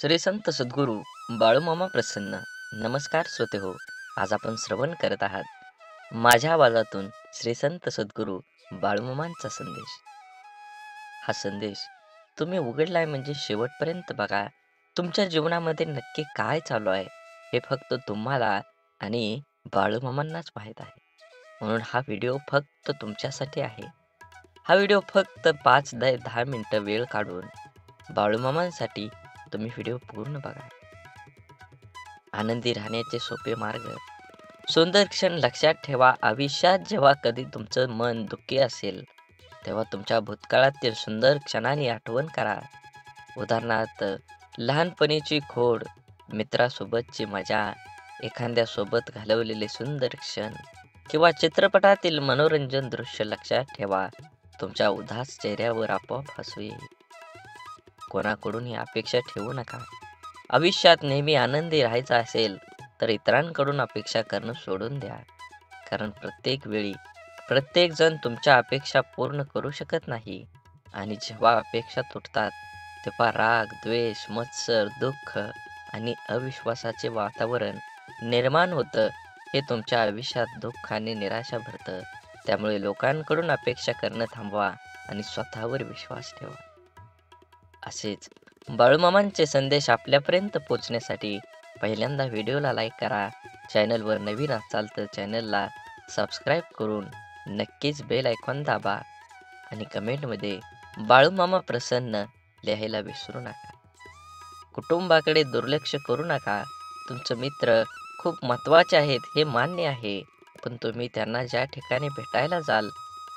श्री संत सद्गुरू बाळूमामा प्रसन्न. नमस्कार श्रोते हो. आज आपण श्रवण करत आहात माझ्या आवाजातून श्री संत सद्गुरू बाळूमामांचा संदेश. हा संदेश तुम्ही उघडलाय म्हणजे शेवटपर्यंत बघा. तुमच्या जीवनामध्ये नक्की काय चालू आहे हे फक्त तुम्हाला आणि बाळूमामांनाच माहीत आहे. म्हणून हा व्हिडिओ फक्त तुमच्यासाठी आहे. हा व्हिडिओ फक्त 5 ते 10 मिनिटं वेळ काढून बाळूमामांसाठी तुम्ही व्हिडिओ पूर्ण बघा. आनंदी राहण्याचे सोपे मार्ग. सुंदर क्षण लक्षात ठेवा. आयुष्यात जेव्हा कधी तुमचं मन दुःखी असेल तेव्हा तुमच्या भूतकाळातील सुंदर क्षणांनी आठवण करा. उदाहरणार्थ लहानपणीची खोड, मित्रासोबतची मजा, एखाद्यासोबत घालवलेले सुंदर क्षण किंवा चित्रपटातील मनोरंजन दृश्य लक्षात ठेवा. तुमच्या उदास चेहऱ्यावर आपोआप हसू येईल. कोणाकडूनही अपेक्षा ठेवू नका. आयुष्यात नेहमी आनंदी राहायचं असेल तर इतरांकडून अपेक्षा करणं सोडून द्या. कारण प्रत्येक वेळी प्रत्येक जण तुमच्या अपेक्षा पूर्ण करू शकत नाही. आणि जेव्हा अपेक्षा तुटतात तेव्हा राग, द्वेष, मत्सर, दुःख आणि अविश्वासाचे वातावरण निर्माण होतं. हे तुमच्या आयुष्यात दुःख आणि निराशा भरतं. त्यामुळे लोकांकडून अपेक्षा करणं थांबवा आणि स्वतःवर विश्वास ठेवा. असेच बाळूमामांचे संदेश आपल्यापर्यंत पोहोचण्यासाठी पहिल्यांदा व्हिडिओला लाईक करा. चॅनलवर नवीन असाल तर चॅनलला सबस्क्राईब करून नक्कीच बेल आयकॉन दाबा आणि कमेंटमध्ये बाळूमामा प्रसन्न लिहायला विसरू नका. कुटुंबाकडे दुर्लक्ष करू नका. तुमचे मित्र खूप महत्त्वाचे आहेत हे मान्य आहे, पण तुम्ही त्यांना ज्या ठिकाणी भेटायला जाल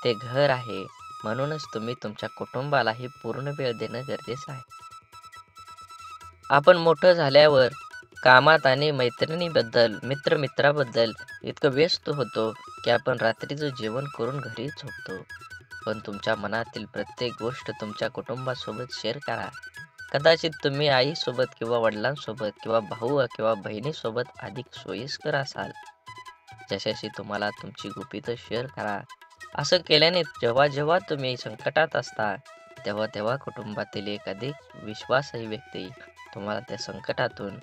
ते घर आहे. म्हणूनच तुम्ही तुमच्या कुटुंबालाही पूर्ण वेळ देणं गरजेचं आहे. आपण मोठं झाल्यावर कामात आणि मित्राबद्दल इतकं व्यस्त होतो की आपण रात्रीचं जेवण करून घरी झोपतो. पण तुमच्या मनातील प्रत्येक गोष्ट तुमच्या कुटुंबासोबत शेअर करा. कदाचित तुम्ही आईसोबत किंवा वडिलांसोबत किंवा भाऊ किंवा बहिणीसोबत अधिक सोयीस्कर असाल. ज्याच्याशी तुम्हाला तुमची गुपितं शेअर करा. असं केल्याने जेव्हा जेव्हा तुम्ही संकटात असता तेव्हा कुटुंबातील एक अधिक विश्वासार्ह व्यक्ती तुम्हाला त्या संकटातून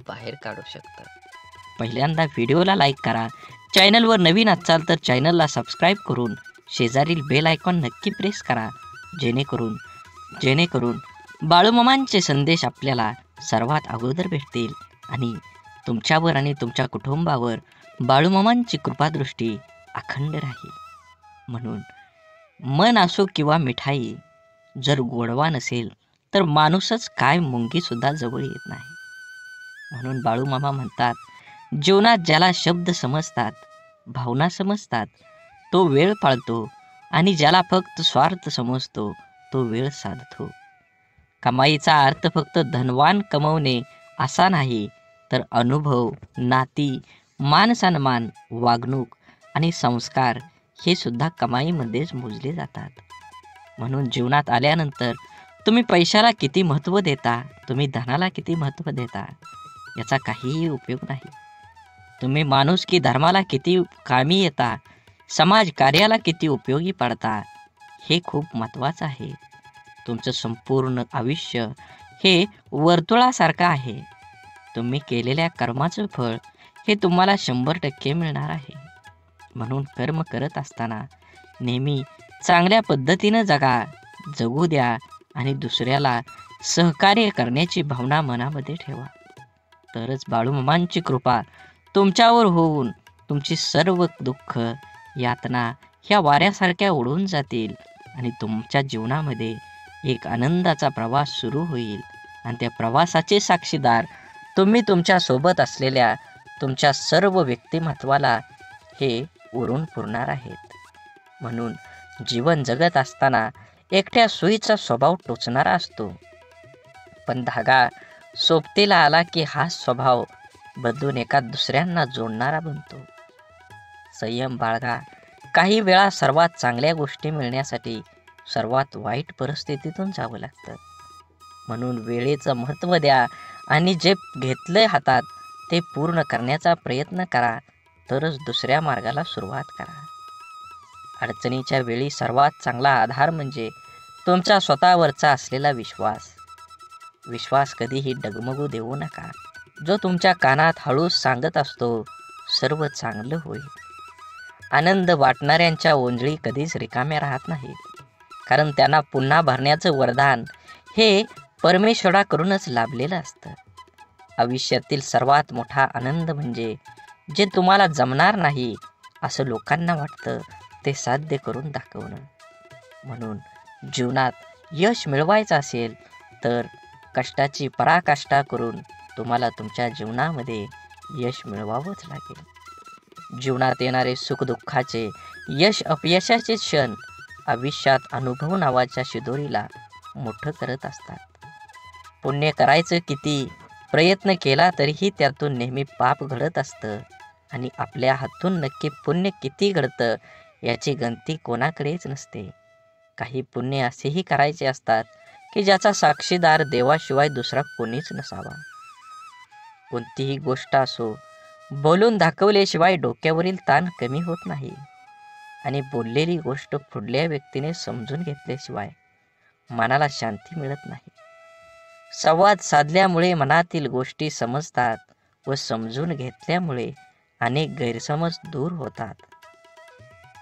बाहेर काढू शकतात. पहिल्यांदा व्हिडिओला लाईक करा. चॅनलवर नवीन असाल तर चॅनलला सबस्क्राईब करून शेजारील बेल आयकॉन नक्की प्रेस करा. जेणेकरून बाळूमामांचे संदेश आपल्याला सर्वात अगोदर भेटतील आणि तुमच्यावर आणि तुमच्या कुटुंबावर बाळूमामांची कृपादृष्टी अखंड राहील. म्हणून मन असो किंवा मिठाई, जर गोडवा नसेल तर माणूसच काय मुंगीसुद्धा जवळ येत नाही. म्हणून बाळूमामा म्हणतात, जीवनात ज्याला शब्द समजतात, भावना समजतात तो वेळ पाळतो आणि ज्याला फक्त स्वार्थ समजतो तो वेळ साधतो. कमाईचा अर्थ फक्त धनवान कमवणे असा नाही, तर अनुभव, नाती, मान-सन्मान, वागणूक आणि संस्कार हे सुद्धा कमाईमध्येच मोजले जातात. म्हणून जीवनात आल्यानंतर तुम्ही पैशाला किती महत्त्व देता, तुम्ही धनाला किती महत्त्व देता याचा काहीही उपयोग नाही. तुम्ही माणुसकी धर्माला किती कामी येता, समाज कार्याला किती उपयोगी पडता हे खूप महत्त्वाचं आहे. तुमचं संपूर्ण आयुष्य हे वर्तुळासारखं आहे. तुम्ही केलेल्या कर्माचं फळ हे तुम्हाला 100% मिळणार आहे. म्हणून कर्म करत असताना नेहमी चांगल्या पद्धतीनं जगू द्या आणि दुसऱ्याला सहकार्य करण्याची भावना मनामध्ये ठेवा. तरच बाळूमामांची कृपा तुमच्यावर होऊन तुमची सर्व दुःख, यातना ह्या वाऱ्यासारख्या उडून जातील आणि तुमच्या जीवनामध्ये एक आनंदाचा प्रवास सुरू होईल. आणि त्या प्रवासाचे साक्षीदार तुम्ही तुमच्या सोबत असलेल्या तुमच्या सर्व व्यक्तिमत्वाला हे उरून पुरणार आहेत. म्हणून जीवन जगत असताना एकट्या सुईचा स्वभाव टोचणारा असतो, पण धागा सोबतीला आला की हा स्वभाव बदलून एका दुसऱ्यांना जोडणारा बनतो. संयम बाळगा. काही वेळा सर्वात चांगल्या गोष्टी मिळण्यासाठी सर्वात वाईट परिस्थितीतून जावं लागतं. म्हणून वेळेचं महत्त्व द्या आणि जे घेतलंय हातात ते पूर्ण करण्याचा प्रयत्न करा. तरच दुसऱ्या मार्गाला सुरुवात करा. अडचणीच्या वेळी सर्वात चांगला आधार म्हणजे तुमचा स्वतःवरचा असलेला विश्वास. विश्वास कधीही डगमगू देऊ नका, जो तुमच्या कानात हळूच सांगत असतो सर्व चांगलं होईल. आनंद वाटणाऱ्यांच्या ओंजळी कधीच रिकाम्या राहत नाहीत, कारण त्यांना पुन्हा भरण्याचं वरदान हे परमेश्वराकडूनच लाभलेलं असतं. आयुष्यातील सर्वात मोठा आनंद म्हणजे जे तुम्हाला जमणार नाही असं लोकांना वाटतं ते साध्य करून दाखवणं. म्हणून जीवनात यश मिळवायचं असेल तर कष्टाची पराकाष्ठा करून तुम्हाला तुमच्या जीवनामध्ये यश मिळवावंच लागेल. जीवनात येणारे सुखदुःखाचे, यश अपयशाचे क्षण आयुष्यात अनुभव नावाच्या शिदोरीला मोठं करत असतात. पुण्य करायचं किती प्रयत्न केला तरीही त्यातून नेहमी पाप घडत असतं आणि आपल्या हातून नक्की पुण्य किती घडतं याची गणती कोणाकडेच नसते. काही पुण्य असेही करायचे असतात की ज्याचा साक्षीदार देवाशिवाय दुसरा कोणीच नसावा. कोणतीही गोष्ट असो, बोलून दाखवल्याशिवाय डोक्यावरील ताण कमी होत नाही आणि बोललेली गोष्ट पुढल्या व्यक्तीने समजून घेतल्याशिवाय मनाला शांती मिळत नाही. संवाद साधल्यामुळे मनातील गोष्टी समजतात व समजून घेतल्यामुळे अनेक गैरसमज दूर होतात.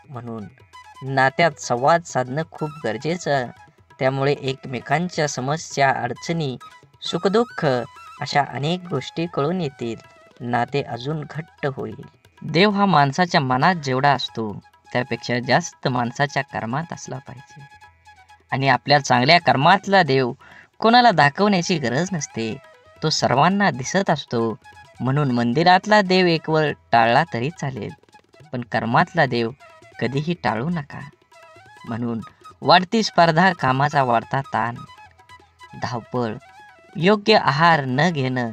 म्हणून नात्यात संवाद साधणं खूप गरजेचं. त्यामुळे एकमेकांच्या समस्या, अडचणी, सुखदुःख अशा अनेक गोष्टी कळून येतील. नाते अजून घट्ट होईल. देव हा माणसाच्या मनात जेवढा असतो त्यापेक्षा जास्त माणसाच्या कर्मात असला पाहिजे. आणि आपल्या चांगल्या कर्मातला देव कोणाला दाखवण्याची गरज नसते, तो सर्वांना दिसत असतो. म्हणून मंदिरातला देव एकवर टाळला तरी चालेल, पण कर्मातला देव कधीही टाळू नका. म्हणून वाढती स्पर्धा, कामाचा वाढता ताण, धावपळ, योग्य आहार न घेणं,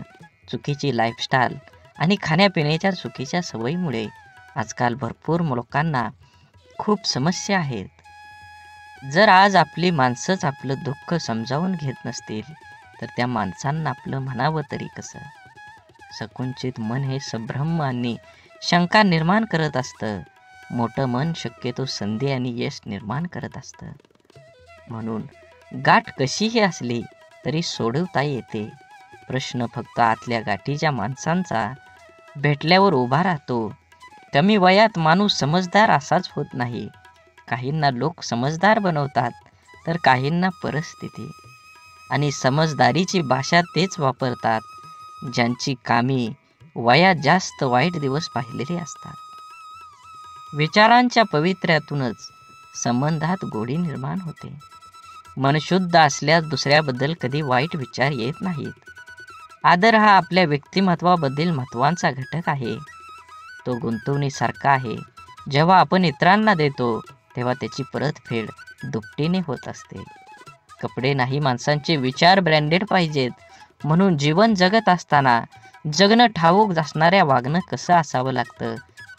चुकीची लाईफस्टाईल आणि खाण्यापिण्याच्या चुकीच्या सवयीमुळे आजकाल भरपूर लोकांना खूप समस्या आहेत. जर आज आपली माणसंच आपलं दुःख समजावून घेत नसतील तर त्या माणसांना आपलं म्हणावं तरी कसं? संकुचित मन हे संभ्रम आणि शंका निर्माण करत असतं. मोठं मन शक्यतो संधी आणि यश निर्माण करत असतं. म्हणून गाठ कशीही असली तरी सोडवता येते. प्रश्न फक्त आतल्या गाठीच्या माणसांचा भेटल्यावर उभा राहतो. कमी वयात माणूस समजदार असाच होत नाही. काहींना लोक समजदार बनवतात तर काहींना परिस्थिती. आणि समजदारीची भाषा तेच वापरतात ज्यांची कामी वयात जास्त वाईट दिवस पाहिलेले असतात. विचारांच्या पवित्र्यातूनच संबंधात गोडी निर्माण होते. मन शुद्ध असल्यास दुसऱ्याबद्दल कधी वाईट विचार येत नाहीत. आदर हा आपल्या व्यक्तिमत्वाबद्दल महत्त्वाचा घटक आहे. तो गुंतवणुकीसारखा आहे. जेव्हा आपण इतरांना देतो तेव्हा त्याची परतफेड दुपटीने होत असते. कपडे नाही, माणसांचे विचार ब्रँडेड पाहिजेत. म्हणून जीवन जगत असताना जगणं ठाऊक असणाऱ्या वागणं कसं असावं लागतं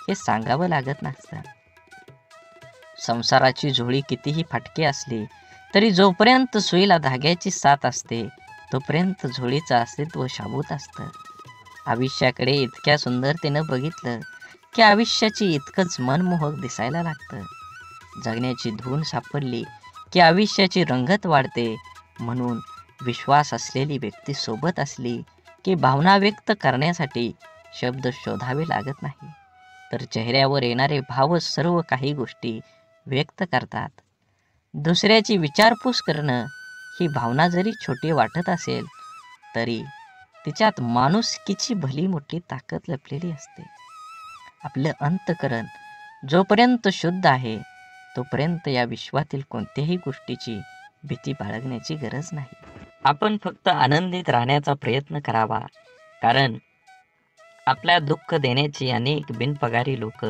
हे सांगावं लागत नसतं. संसाराची झोळी कितीही फाटकी असली तरी जोपर्यंत सुईला धाग्याची साथ असते तोपर्यंत झोळीचं अस्तित्व शाबूत असतं. आयुष्याकडे इतक्या सुंदरतेनं बघितलं की आयुष्याची इतकंच मनमोहक दिसायला लागतं. जगण्याची धून सापडली की आयुष्याची रंगत वाढते. म्हणून विश्वास असलेली व्यक्ती सोबत असली की भावना व्यक्त करण्यासाठी शब्द शोधावे लागत नाही, तर चेहऱ्यावर येणारे भावच सर्व काही गोष्टी व्यक्त करतात. दुसऱ्याची विचारपूस करणं ही भावना जरी छोटी वाटत असेल तरी तिच्यात माणुसकीची भली मोठी ताकद लपलेली असते. आपलं अंतःकरण जोपर्यंत शुद्ध आहे तोपर्यंत या विश्वातील कोणत्याही गोष्टीची भीती बाळगण्याची गरज नाही. आपण फक्त आनंदित राहण्याचा प्रयत्न करावा, कारण आपल्या दुःख देण्याची अनेक बिनपगारी लोक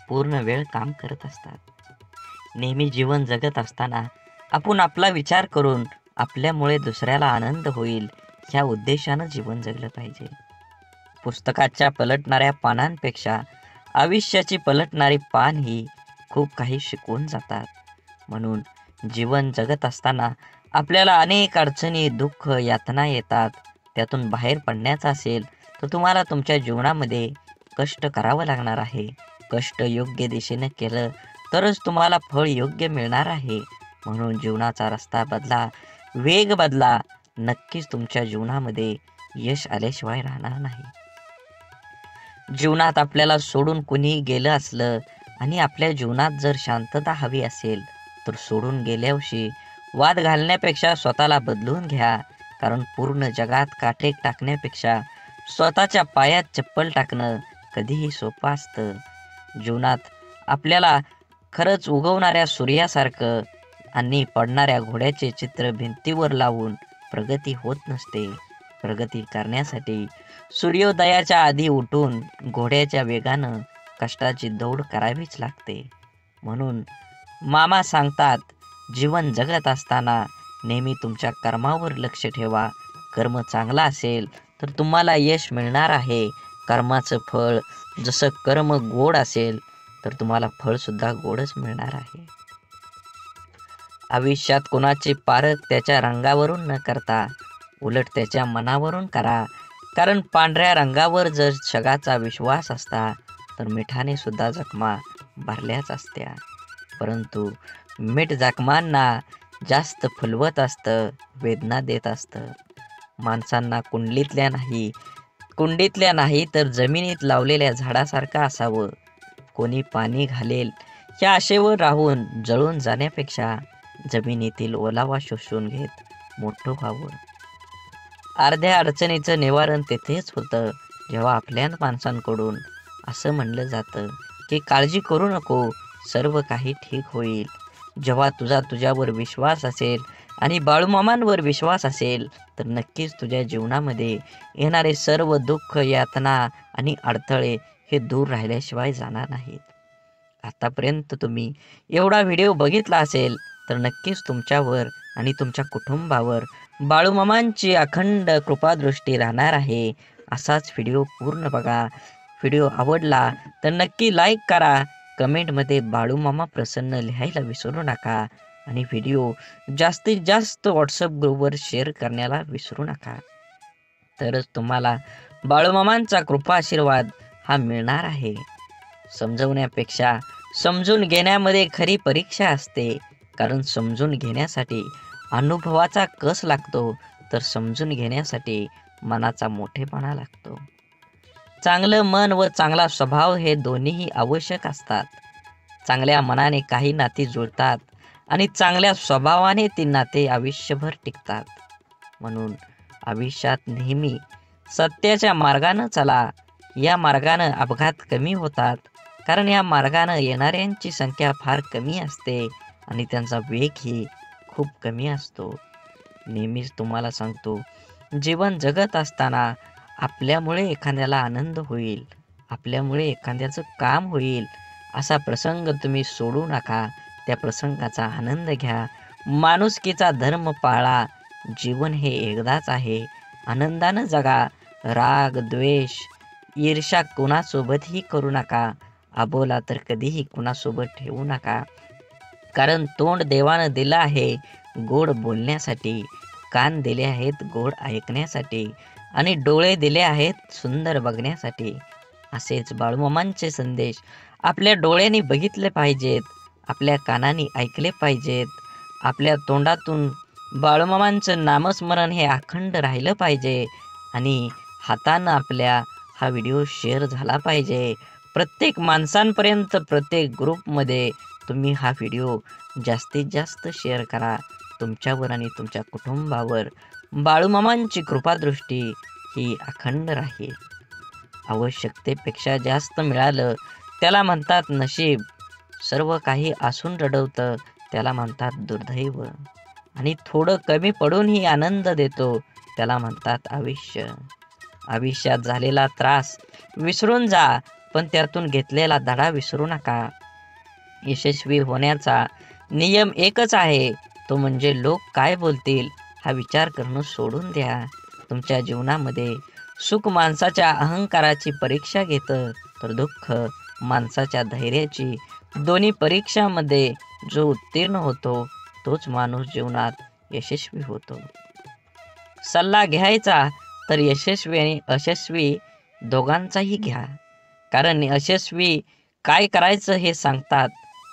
पूर्ण वेळ काम करत असतात. नेहमी जीवन जगत असताना आपण आपला विचार करून आपल्यामुळे दुसऱ्याला आनंद होईल ह्या उद्देशानं जीवन जगलं पाहिजे. पुस्तकाच्या पलटणाऱ्या पानांपेक्षा आयुष्याची पलटणारी पान ही खूप काही शिकवून जातात. म्हणून जीवन जगत असताना आपल्याला अनेक अडचणी, दुःख, यातना येतात. त्यातून बाहेर पडण्याचं असेल तर तुम्हाला तुमच्या जीवनामध्ये कष्ट करावं लागणार आहे. कष्ट योग्य दिशेने केलं तरच तुम्हाला फळ योग्य मिळणार आहे. म्हणून जीवनाचा रस्ता बदला, वेग बदला नक्कीच तुमच्या जीवनामध्ये यश आल्याशिवाय राहणार नाही. जीवनात आपल्याला सोडून कुणीही गेलं असलं आणि आपल्या जीवनात जर शांतता हवी असेल तर सोडून गेल्यावर्षी वाद घालण्यापेक्षा स्वतःला बदलून घ्या. कारण पूर्ण जगात काटे टाकण्यापेक्षा स्वतःच्या पायात चप्पल टाकणं कधीही सोपं असतं. जीवनात आपल्याला खरंच उगवणाऱ्या सूर्यासारखं आणि पडणाऱ्या घोड्याचे चित्र भिंतीवर लावून प्रगती होत नसते. प्रगती करण्यासाठी सूर्योदयाच्या आधी उठून घोड्याच्या वेगानं कष्टाची दौड करावीच लागते. म्हणून मामा सांगतात, जीवन जगत असताना नेहमी तुमच्या कर्मावर लक्ष ठेवा. कर्म चांगला असेल तर तुम्हाला यश मिळणार आहे. कर्माचं फळ जसं कर्म गोड असेल तर तुम्हाला फळसुद्धा गोडच मिळणार आहे. आयुष्यात कोणाचे पारख त्याच्या रंगावरून न करता उलट त्याच्या मनावरून करा. कारण पांढऱ्या रंगावर जर जगाचा विश्वास असता तर मिठाने सुद्धा जखमा भरल्याच असत्या. परंतु मीठ जखमांना जास्त फुलवत असतं, वेदना देत असतं. माणसांना कुंडीतल्या नाही तर जमिनीत लावलेल्या झाडासारखं असावं. कोणी पाणी घालेल या आशेवर राहून जळून जाण्यापेक्षा जमिनीतील ओलावा शोषून घेत मोठं व्हावं. अर्ध्या अडचणीचं निवारण तेथेच होतं जेव्हा आपल्या माणसांकडून असं म्हणलं जातं की काळजी करू नको, सर्व काही ठीक होईल. जेव्हा तुझ्यावर विश्वास असेल आणि बाळूमामांवर विश्वास असेल तर नक्कीच तुझ्या जीवनामध्ये येणारे सर्व दुःख, यातना आणि अडथळे हे दूर राहिल्याशिवाय जाणार नाहीत. आतापर्यंत तुम्ही एवढा व्हिडिओ बघितला असेल तर नक्कीच तुमच्यावर आणि तुमच्या कुटुंबावर बाळूमामांची अखंड कृपादृष्टी राहणार आहे. असाच व्हिडिओ पूर्ण बघा. व्हिडिओ आवडला तर नक्की लाईक करा. कमेंटमध्ये बाळूमामा प्रसन्न लिहायला विसरू नका आणि व्हिडिओ जास्तीत जास्त व्हॉट्सअप ग्रुपवर शेअर करण्याला विसरू नका. तरच तुम्हाला बाळूमामांचा कृपा आशीर्वाद हा मिळणार आहे. समजवण्यापेक्षा समजून घेण्यामध्ये खरी परीक्षा असते. कारण समजून घेण्यासाठी अनुभवाचा कस लागतो तर समजून घेण्यासाठी मनाचा मोठेपणा लागतो. चांगलं मन व चांगला स्वभाव हे दोन्हीही आवश्यक असतात. चांगल्या मनाने काही नाती जुळतात आणि चांगल्या स्वभावाने ती नाते आयुष्यभर टिकतात. म्हणून आयुष्यात नेहमी सत्याच्या मार्गानं चला. या मार्गानं अपघात कमी होतात. कारण या मार्गानं येणाऱ्यांची संख्या फार कमी असते आणि त्यांचा वेगही खूप कमी असतो. नेहमीच तुम्हाला सांगतो, जीवन जगत असताना आपल्यामुळे एखाद्याला आनंद होईल, आपल्यामुळे एखाद्याचं काम होईल असा प्रसंग तुम्ही सोडू नका. त्या प्रसंगाचा आनंद घ्या. माणुसकीचा धर्म पाळा. जीवन हे एकदाच आहे. आनंदानं जगा. राग, द्वेष, ईर्ष्या कुणासोबतही करू नका. अबोला तर कधीही कुणासोबत ठेवू नका. कारण तोंड देवानं दिलं आहे गोड बोलण्यासाठी, कान दिले आहेत गोड ऐकण्यासाठी आणि डोळे दिले आहेत सुंदर बघण्यासाठी. असेच बाळूमामांचे संदेश आपल्या डोळ्यांनी बघितले पाहिजेत, आपल्या कानांनी ऐकले पाहिजेत. आपल्या तोंडातून बाळूमामांचं नामस्मरण हे अखंड राहिलं पाहिजे आणि हातानं आपल्या हा व्हिडिओ शेअर झाला पाहिजे. प्रत्येक माणसांपर्यंत, प्रत्येक ग्रुपमध्ये तुम्ही हा व्हिडिओ जास्तीत जास्त शेअर करा. तुमच्यावर आणि तुमच्या कुटुंबावर बाळूमामांची कृपादृष्टी ही अखंड राहील. आवश्यकतेपेक्षा जास्त मिळालं त्याला म्हणतात नशीब. सर्व काही असून रडवतं त्याला म्हणतात दुर्दैव. आणि थोडं कमी पडूनही आनंद देतो त्याला म्हणतात आयुष्य. आयुष्यात झालेला त्रास विसरून जा, पण त्यातून घेतलेला धडा विसरू नका. यशस्वी होण्याचा नियम एकच आहे, तो म्हणजे लोक काय बोलतील हा विचार करणं सोडून द्या. तुमच्या जीवनामध्ये सुख माणसाच्या अहंकाराची परीक्षा घेतं तर दुःख माणसाच्या धैर्याची. दोन्ही परीक्षामध्ये जो उत्तीर्ण होतो तोच माणूस जीवनात यशस्वी होतो. सल्ला घ्यायचा तर यशस्वी आणि अयशस्वी दोघांचाही घ्या. कारण यशस्वी काय करायचं हे सांगतात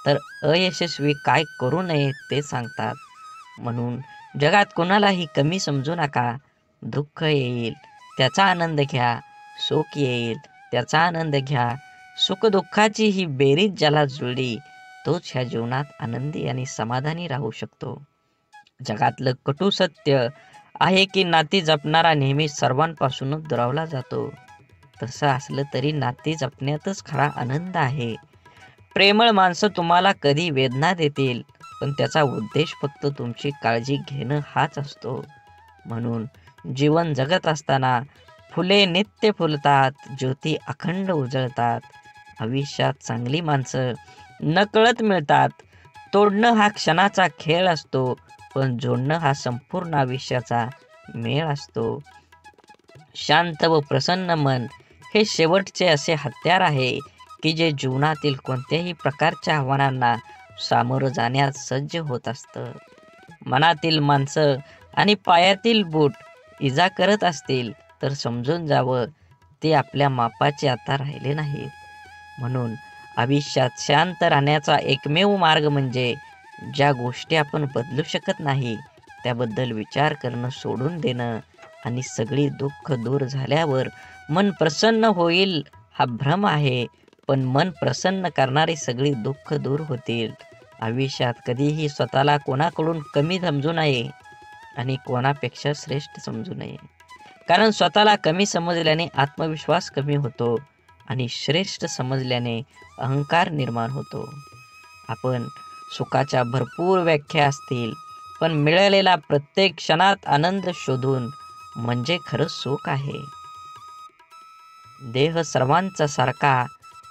तर अयशस्वी काय करू नये ते सांगतात. म्हणून जगात कोणालाही कमी समजू नका. दुःख येईल त्याचा आनंद घ्या, सुख येईल त्याचा आनंद घ्या. सुखदुःखाची ही बेरीज ज्याला जुळली तोच ह्या जीवनात आनंदी आणि समाधानी राहू शकतो. जगातलं कटू सत्य आहे की नाती जपणारा नेहमी सर्वांपासूनच दुरावला जातो. तसं असलं तरी नाती जपण्यातच खरा आनंद आहे. प्रेमळ माणसं तुम्हाला कधी वेदना देतील, पण त्याचा उद्देश फक्त तुमची काळजी घेणं हाच असतो. म्हणून जीवन जगत असताना फुले नित्य फुलतात, ज्योती अखंड उजळतात. आयुष्यात चांगली माणसं नकळत मिळतात. तोडणं हा क्षणाचा खेळ असतो, पण जोडणं हा संपूर्ण आयुष्याचा मेळ असतो. शांत व प्रसन्न मन हे शेवटचे असे हत्यार आहे की जे जीवनातील कोणत्याही प्रकारच्या आव्हानांना सामोरं जाण्यास सज्ज होत असतं. मनातील माणसं आणि पायातील बूट इजा करत असतील तर समजून जावं ते आपल्या मापाचे आता राहिले नाहीत. म्हणून आयुष्यात शांत राहण्याचा एकमेव मार्ग म्हणजे ज्या गोष्टी आपण बदलू शकत नाही त्याबद्दल विचार करणं सोडून देणं आणि सगळी दुःख दूर झाल्यावर मन प्रसन्न होईल हा भ्रम आहे. पण मन प्रसन्न करणारी सगळी दुःख दूर होतील. आयुष्यात कधीही स्वतःला कोणाकडून कमी समजू नये आणि कोणापेक्षा श्रेष्ठ समजू नये. कारण स्वतःला कमी समजल्याने आत्मविश्वास कमी होतो आणि श्रेष्ठ समजल्याने अहंकार निर्माण होतो. आपण सुखाच्या भरपूर व्याख्या असतील, पण मिळालेला प्रत्येक क्षणात आनंद शोधून म्हणजे खरं सुख आहे. देह सर्वांचा सारखा,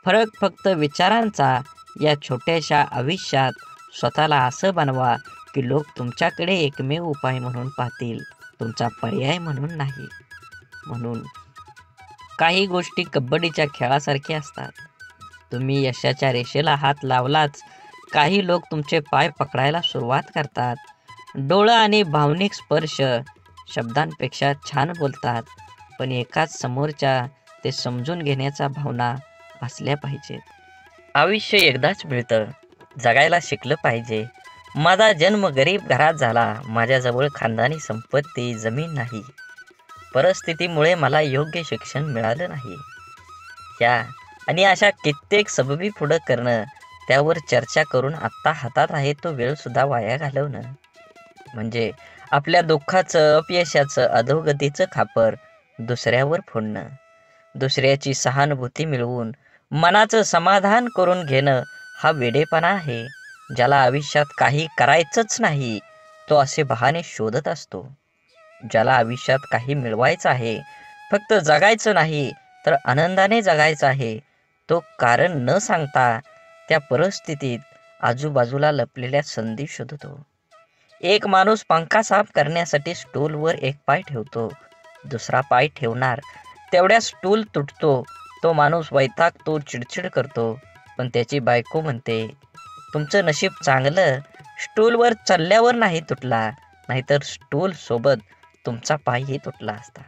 फरक फक्त विचारांचा. या छोट्याशा आयुष्यात स्वतःला असं बनवा की लोक तुमच्याकडे एकमेव उपाय म्हणून पाहतील, तुमचा पर्याय म्हणून नाही. म्हणून काही गोष्टी कबड्डीच्या खेळासारख्या असतात. तुम्ही यशाच्या रेषेला हात लावलाच काही लोक तुमचे पाय पकडायला सुरुवात करतात. डोळं आणि भावनिक स्पर्श शब्दांपेक्षा छान बोलतात, पण एकाच समोरच्या ते समजून घेण्याच्या भावना असल्या पाहिजेत. आयुष्य एकदाच मिळतं, जगायला शिकलं पाहिजे. माझा जन्म गरीब घरात झाला, माझ्याजवळ खानदानी संपत्ती जमीन नाही, परिस्थितीमुळे मला योग्य शिक्षण मिळालं नाही. या आणि अशा कित्येक सबबी पुढं करणं, त्यावर चर्चा करून आत्ता हातात आहे तो वेळ सुद्धा वाया घालवणं म्हणजे आपल्या दुःखाचं, अपयशाचं, अधोगतीचं खापर दुसऱ्यावर फोडणं. दुसऱ्याची सहानुभूती मिळवून मनाचं समाधान करून घेणं हा वेडेपणा आहे. ज्याला आयुष्यात काही करायचंच नाही तो असे बहाणे शोधत असतो. ज्याला आयुष्यात काही मिळवायचं आहे, फक्त जगायचं नाही तर आनंदाने जगायचं आहे, तो कारण न सांगता त्या परिस्थितीत आजूबाजूला लपलेल्या संधी शोधतो. एक माणूस पंखा साफ करण्यासाठी स्टूलवर एक पाय ठेवतो, दुसरा पाय ठेवणार तेवढ्या स्टूल तुटतो. तो माणूस वैतागतो, चिडचिड करतो, पण त्याची बायको म्हणते, तुमचं नशीब चांगलं, स्टूलवर चढल्यावर नाही तुटला, नाहीतर स्टूल सोबत तुमचा पायही तुटला असता.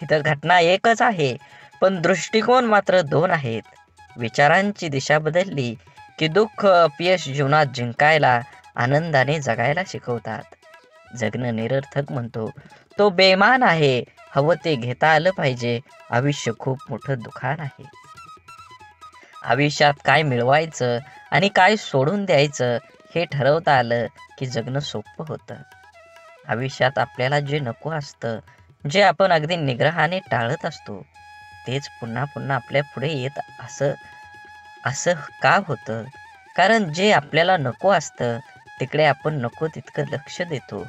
इथं घटना एकच आहे, पण दृष्टिकोन मात्र दोन आहेत. विचारांची दिशा बदलली की दुःख, अपयश जीवनात जिंकायला, आनंदाने जगायला शिकवतात. जगणं निरर्थक म्हणतो तो बेमान आहे. हवं ते घेता आलं पाहिजे. आयुष्य खूप मोठं दुकान आहे. आयुष्यात काय मिळवायचं आणि काय सोडून द्यायचं हे ठरवता आलं की जगणं सोपं होतं. आयुष्यात आपल्याला जे नको असतं, जे आपण अगदी निग्रहाने टाळत असतो, तेच पुन्हा पुन्हा आपल्या पुढे येत असं का होतं? कारण जे आपल्याला नको असतं तिकडे आपण नको तितकं लक्ष देतो.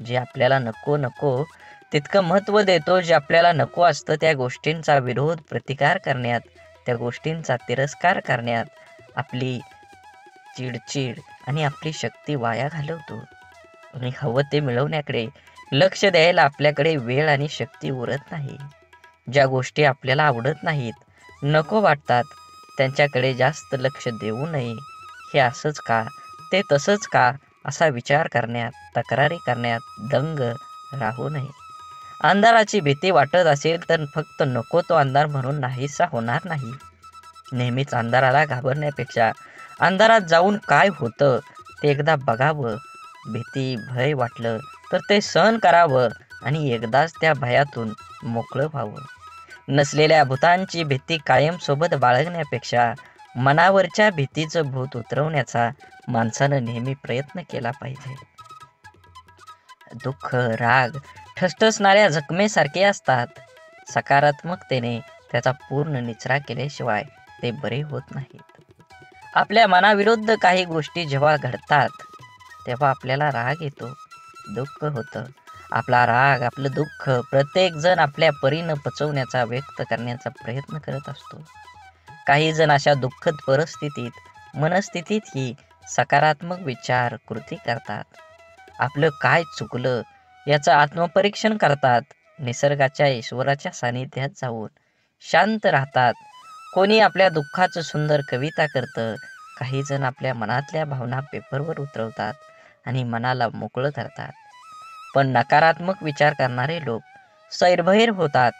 जे आपल्याला नको तितकं महत्त्व देतो. जे आपल्याला नको असतं त्या गोष्टींचा विरोध, प्रतिकार करण्यात, त्या गोष्टींचा तिरस्कार करण्यात आपली चिडचिड आणि आपली शक्ती वाया घालवतो. आणि हवं ते मिळवण्याकडे लक्ष द्यायला आपल्याकडे वेळ आणि शक्ती उरत नाही. ज्या गोष्टी आपल्याला आवडत नाहीत, नको वाटतात, त्यांच्याकडे जास्त लक्ष देऊ नये. हे असंच का, ते तसंच का असा विचार करण्यात, तक्रारी करण्यात दंग राहू नये. अंधाराची भीती वाटत असेल तर फक्त नको तो अंधार म्हणून नाहीसा होणार नाही. नेहमीच अंधाराला घाबरण्यापेक्षा अंधारात जाऊन काय होतं ते एकदा बघावं. भीती, भय वाटलं तर ते सहन करावं आणि एकदाच त्या भयातून मोकळं व्हावं. नसलेल्या भूतांची भीती कायम सोबत बाळगण्यापेक्षा मनावरच्या भीतीचं भूत उतरवण्याचा माणसानं नेहमी प्रयत्न केला पाहिजे. दुःख, राग ठसठसणाऱ्या जखमेसारखे असतात. सकारात्मकतेने त्याचा पूर्ण निचरा केल्याशिवाय ते बरे होत नाहीत. आपल्या मनाविरुद्ध काही गोष्टी जेव्हा घडतात तेव्हा आपल्याला राग येतो, दुःख होतं. आपला राग, आपलं दुःख प्रत्येक जण आपल्या परीनं पचवण्याचा, व्यक्त करण्याचा प्रयत्न करत असतो. काही जण अशा दुःखद मनस्थितीतही सकारात्मक विचार, कृती करतात. आपलं काय चुकलं याचं आत्मपरीक्षण करतात. निसर्गाच्या, ईश्वराच्या सानिध्यात जाऊन शांत राहतात. कोणी आपल्या दुःखाचं सुंदर कविता करतं. काही जण आपल्या मनातल्या भावना पेपरवर उतरवतात आणि मनाला मोकळं करतात. पण नकारात्मक विचार करणारे लोक सैरभैर होतात.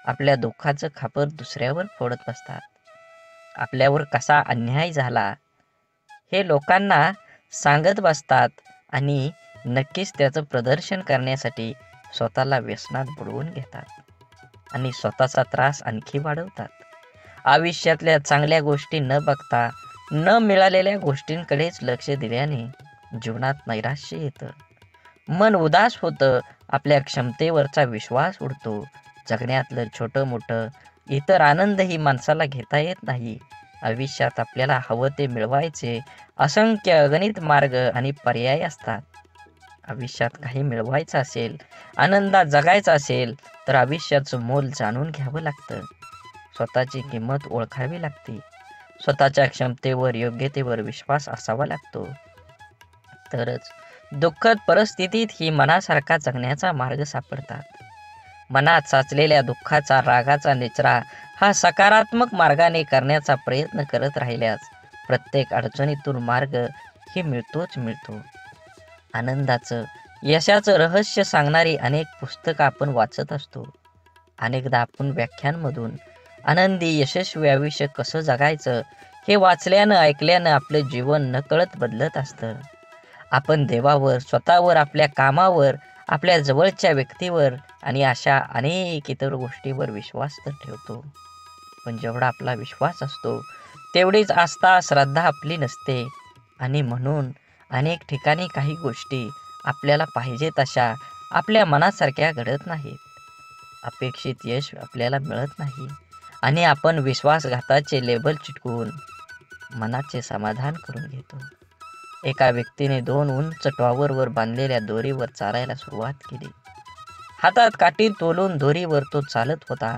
आपल्या दुःखाचं खापर दुसऱ्यावर फोडत बसतात. आपल्यावर कसा अन्याय झाला हे लोकांना सांगत बसतात आणि नक्कीच त्याचं प्रदर्शन करण्यासाठी स्वतःला व्यसनात बुडवून घेतात आणि स्वतःचा त्रास आणखी वाढवतात. आयुष्यातल्या चांगल्या गोष्टी न बघता न मिळालेल्या गोष्टींकडेच लक्ष दिल्याने जीवनात नैराश्य येतं, मन उदास होतं, आपल्या क्षमतेवरचा विश्वास उडतो. जगण्यातलं छोटं मोठं इतर आनंदही माणसाला घेता येत नाही. आयुष्यात आपल्याला हवं ते मिळवायचे असंख्य अगणित मार्ग आणि पर्याय असतात. आयुष्यात काही मिळवायचं असेल, आनंदात जगायचं असेल तर आयुष्याचं मोल जाणून घ्यावं लागतं. स्वतःची किंमत ओळखावी लागते. स्वतःच्या क्षमतेवर, योग्यतेवर विश्वास असावा लागतो. तरच दुःखद परिस्थितीत ही मनासारखा जगण्याचा मार्ग सापडतात. मनात साचलेल्या दुःखाचा, रागाचा निचरा हा सकारात्मक मार्गाने करण्याचा प्रयत्न करत राहिल्यास प्रत्येक अडचणीतून मार्ग ही मिळतोच मिळतो. आनंदाचं, यशाचं रहस्य सांगणारी अनेक पुस्तकं आपण वाचत असतो. अनेकदा आपण व्याख्यानमधून आनंदी, यशस्वी आयुष्य कसं जगायचं हे वाचल्यानं, ऐकल्यानं आपलं जीवन नकळत बदलत असतं. आपण देवावर, स्वतःवर, आपल्या कामावर, आपल्या जवळच्या व्यक्तीवर आणि अशा अनेक इतर गोष्टीवर विश्वास तर ठेवतो. पण जेवढा आपला विश्वास असतो तेवढीच आस्था, श्रद्धा आपली नसते आणि म्हणून अनेक ठिकाणी काही गोष्टी आपल्याला पाहिजे तशा आपल्या मनासारख्या घडत नाहीत. अपेक्षित यश आपल्याला मिळत नाही आणि आपण विश्वासघाताचे लेबल चिटकवून मनाचे समाधान करून घेतो. एका व्यक्तीने 2 उंच टॉवरवर बांधलेल्या दोरीवर चालायला सुरुवात केली. हातात काठी तोलून दोरीवर तो चालत होता.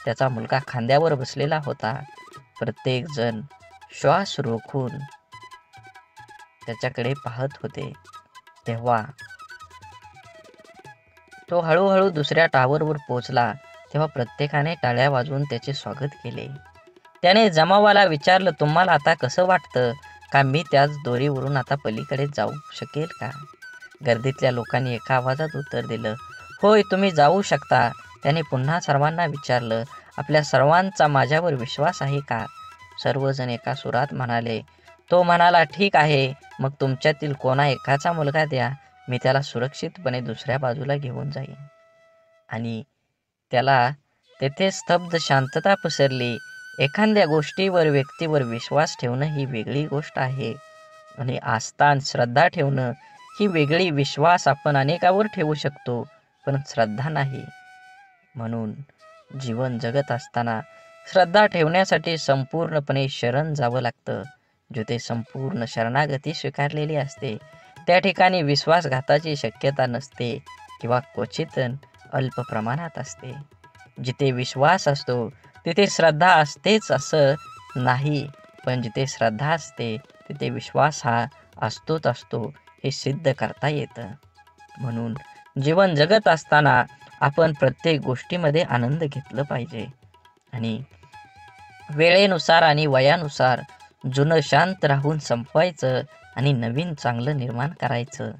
त्याचा मुलगा खांद्यावर बसलेला होता. प्रत्येक जण श्वास रोखून त्याच्याकडे पाहत होते. तेव्हा तो हळूहळू दुसऱ्या टॉवरवर पोहोचला. तेव्हा प्रत्येकाने टाळ्या वाजवून त्याचे स्वागत केले. त्याने जमावाला विचारलं, तुम्हाला आता कसं वाटतं? का मी त्याच दोरीवरून आता पलीकडे जाऊ शकेल का? गर्दीतल्या लोकांनी एका आवाजात उत्तर दिलं, होय, तुम्ही जाऊ शकता. त्याने पुन्हा सर्वांना विचारलं, आपल्या सर्वांचा माझ्यावर विश्वास आहे का? सर्वजण एका सुरात म्हणाले. तो म्हणाला, ठीक आहे, मग तुमच्यातील कोणा एकाचा मुलगा द्या, मी त्याला सुरक्षितपणे दुसऱ्या बाजूला घेऊन जाईन. आणि त्याला तेथे स्तब्ध शांतता पसरली. एखाद्या गोष्टीवर, व्यक्तीवर विश्वास ठेवणं ही वेगळी गोष्ट आहे आणि आस्था आणि श्रद्धा ठेवणं ही वेगळी. विश्वास आपण अनेकावर ठेवू शकतो पण श्रद्धा नाही. म्हणून जीवन जगत असताना श्रद्धा ठेवण्यासाठी संपूर्णपणे शरण जावं लागतं. जिथे संपूर्ण शरणागती स्वीकारलेली असते त्या ठिकाणी विश्वासघाताची शक्यता नसते किंवा क्वचित अल्प प्रमाणात असते. जिथे विश्वास असतो तिथे श्रद्धा असतेच असं नाही, पण जिथे श्रद्धा असते तिथे विश्वास हा असतोच असतो हे सिद्ध करता येतं. म्हणून जीवन जगत असताना आपण प्रत्येक गोष्टीमध्ये आनंद घेतलं पाहिजे आणि वेळेनुसार आणि वयानुसार जुनं शांत राहून संपवायचं आणि नवीन चांगलं निर्माण करायचं.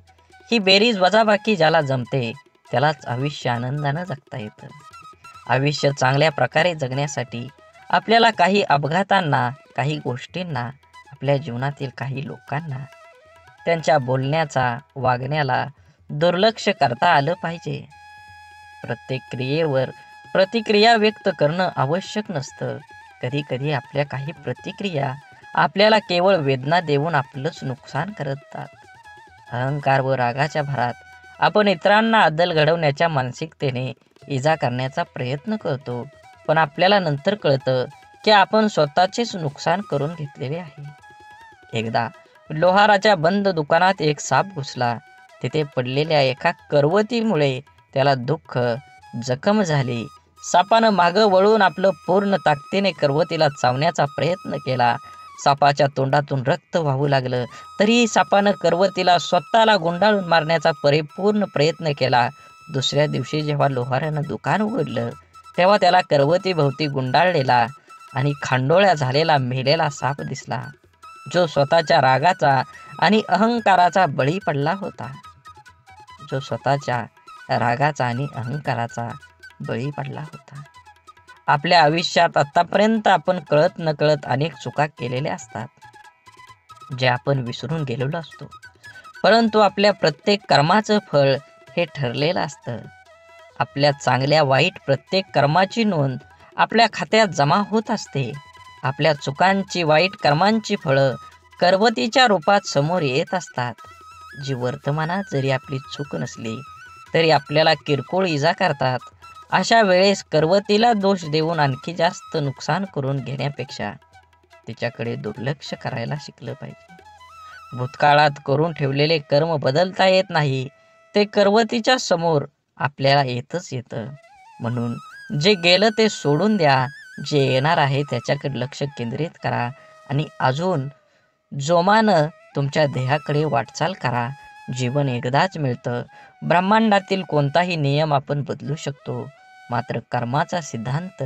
ही बेरीज वजाबाकी ज्याला जमते त्यालाच आयुष्य आनंदानं जगता येतं. आयुष्य चांगल्या प्रकारे जगण्यासाठी आपल्याला काही अपघातांना, काही गोष्टींना, आपल्या जीवनातील काही लोकांना त्यांच्या बोलण्याचा वागण्याला दुर्लक्ष करता आलं पाहिजे. प्रत्येक क्रियेवर प्रतिक्रिया व्यक्त करणं आवश्यक नसतं. कधी कधी आपल्या काही प्रतिक्रिया आपल्याला केवळ वेदना देऊन आपलंच नुकसान करतात. अहंकार व रागाच्या भरात आपण इतरांना अद्दल घडवण्याच्या मानसिकतेने इजा करण्याचा प्रयत्न करतो, पण आपल्याला नंतर कळतं की आपण स्वतःचेच नुकसान करून घेतलेले आहे. एकदा लोहाराच्या बंद दुकानात एक साप घुसला. तिथे पडलेल्या एका करवतीमुळे त्याला दुःख जखम झाली. सापानं मागं वळून आपलं पूर्ण ताकदीने करवतीला चावण्याचा प्रयत्न केला. सापाच्या तोंडातून रक्त वाहू लागलं, तरीही सापानं करवतीला स्वतःला गुंडाळून मारण्याचा परिपूर्ण प्रयत्न केला. दुसऱ्या दिवशी जेव्हा लोहारानं दुकान उघडलं, तेव्हा त्याला करवतीभोवती गुंडाळलेला आणि खांडोळ्या झालेला मेलेला साप दिसला, जो स्वतःच्या रागाचा आणि अहंकाराचा बळी पडला होता. बळी पडला होता. आपल्या आयुष्यात आतापर्यंत आपण कळत नकळत अनेक चुका केलेल्या असतात, जे आपण विसरून गेलेलो असतो. परंतु आपल्या प्रत्येक कर्माचं फळ हे ठरलेलं असतं. आपल्या चांगल्या वाईट प्रत्येक कर्माची नोंद आपल्या खात्यात जमा होत असते. आपल्या चुकांची, वाईट कर्मांची फळं करवतीच्या रूपात समोर येत असतात, जी वर्तमानात जरी आपली चूक नसली तरी आपल्याला किरकोळ इजा करतात. अशा वेळेस करवतीला दोष देऊन आणखी जास्त नुकसान करून घेण्यापेक्षा तिच्याकडे दुर्लक्ष करायला शिकलं पाहिजे. भूतकाळात करून ठेवलेले कर्म बदलता येत नाही, ते करवतीच्या समोर आपल्याला येतच येतं. म्हणून जे गेलं ते सोडून द्या, जे येणार आहे त्याच्याकडे लक्ष केंद्रित करा आणि अजून जोमानं तुमच्या ध्येयाकडे वाटचाल करा. जीवन एकदाच मिळतं. ब्रह्मांडातील कोणताही नियम आपण बदलू शकतो, मात्र कर्माचा सिद्धांत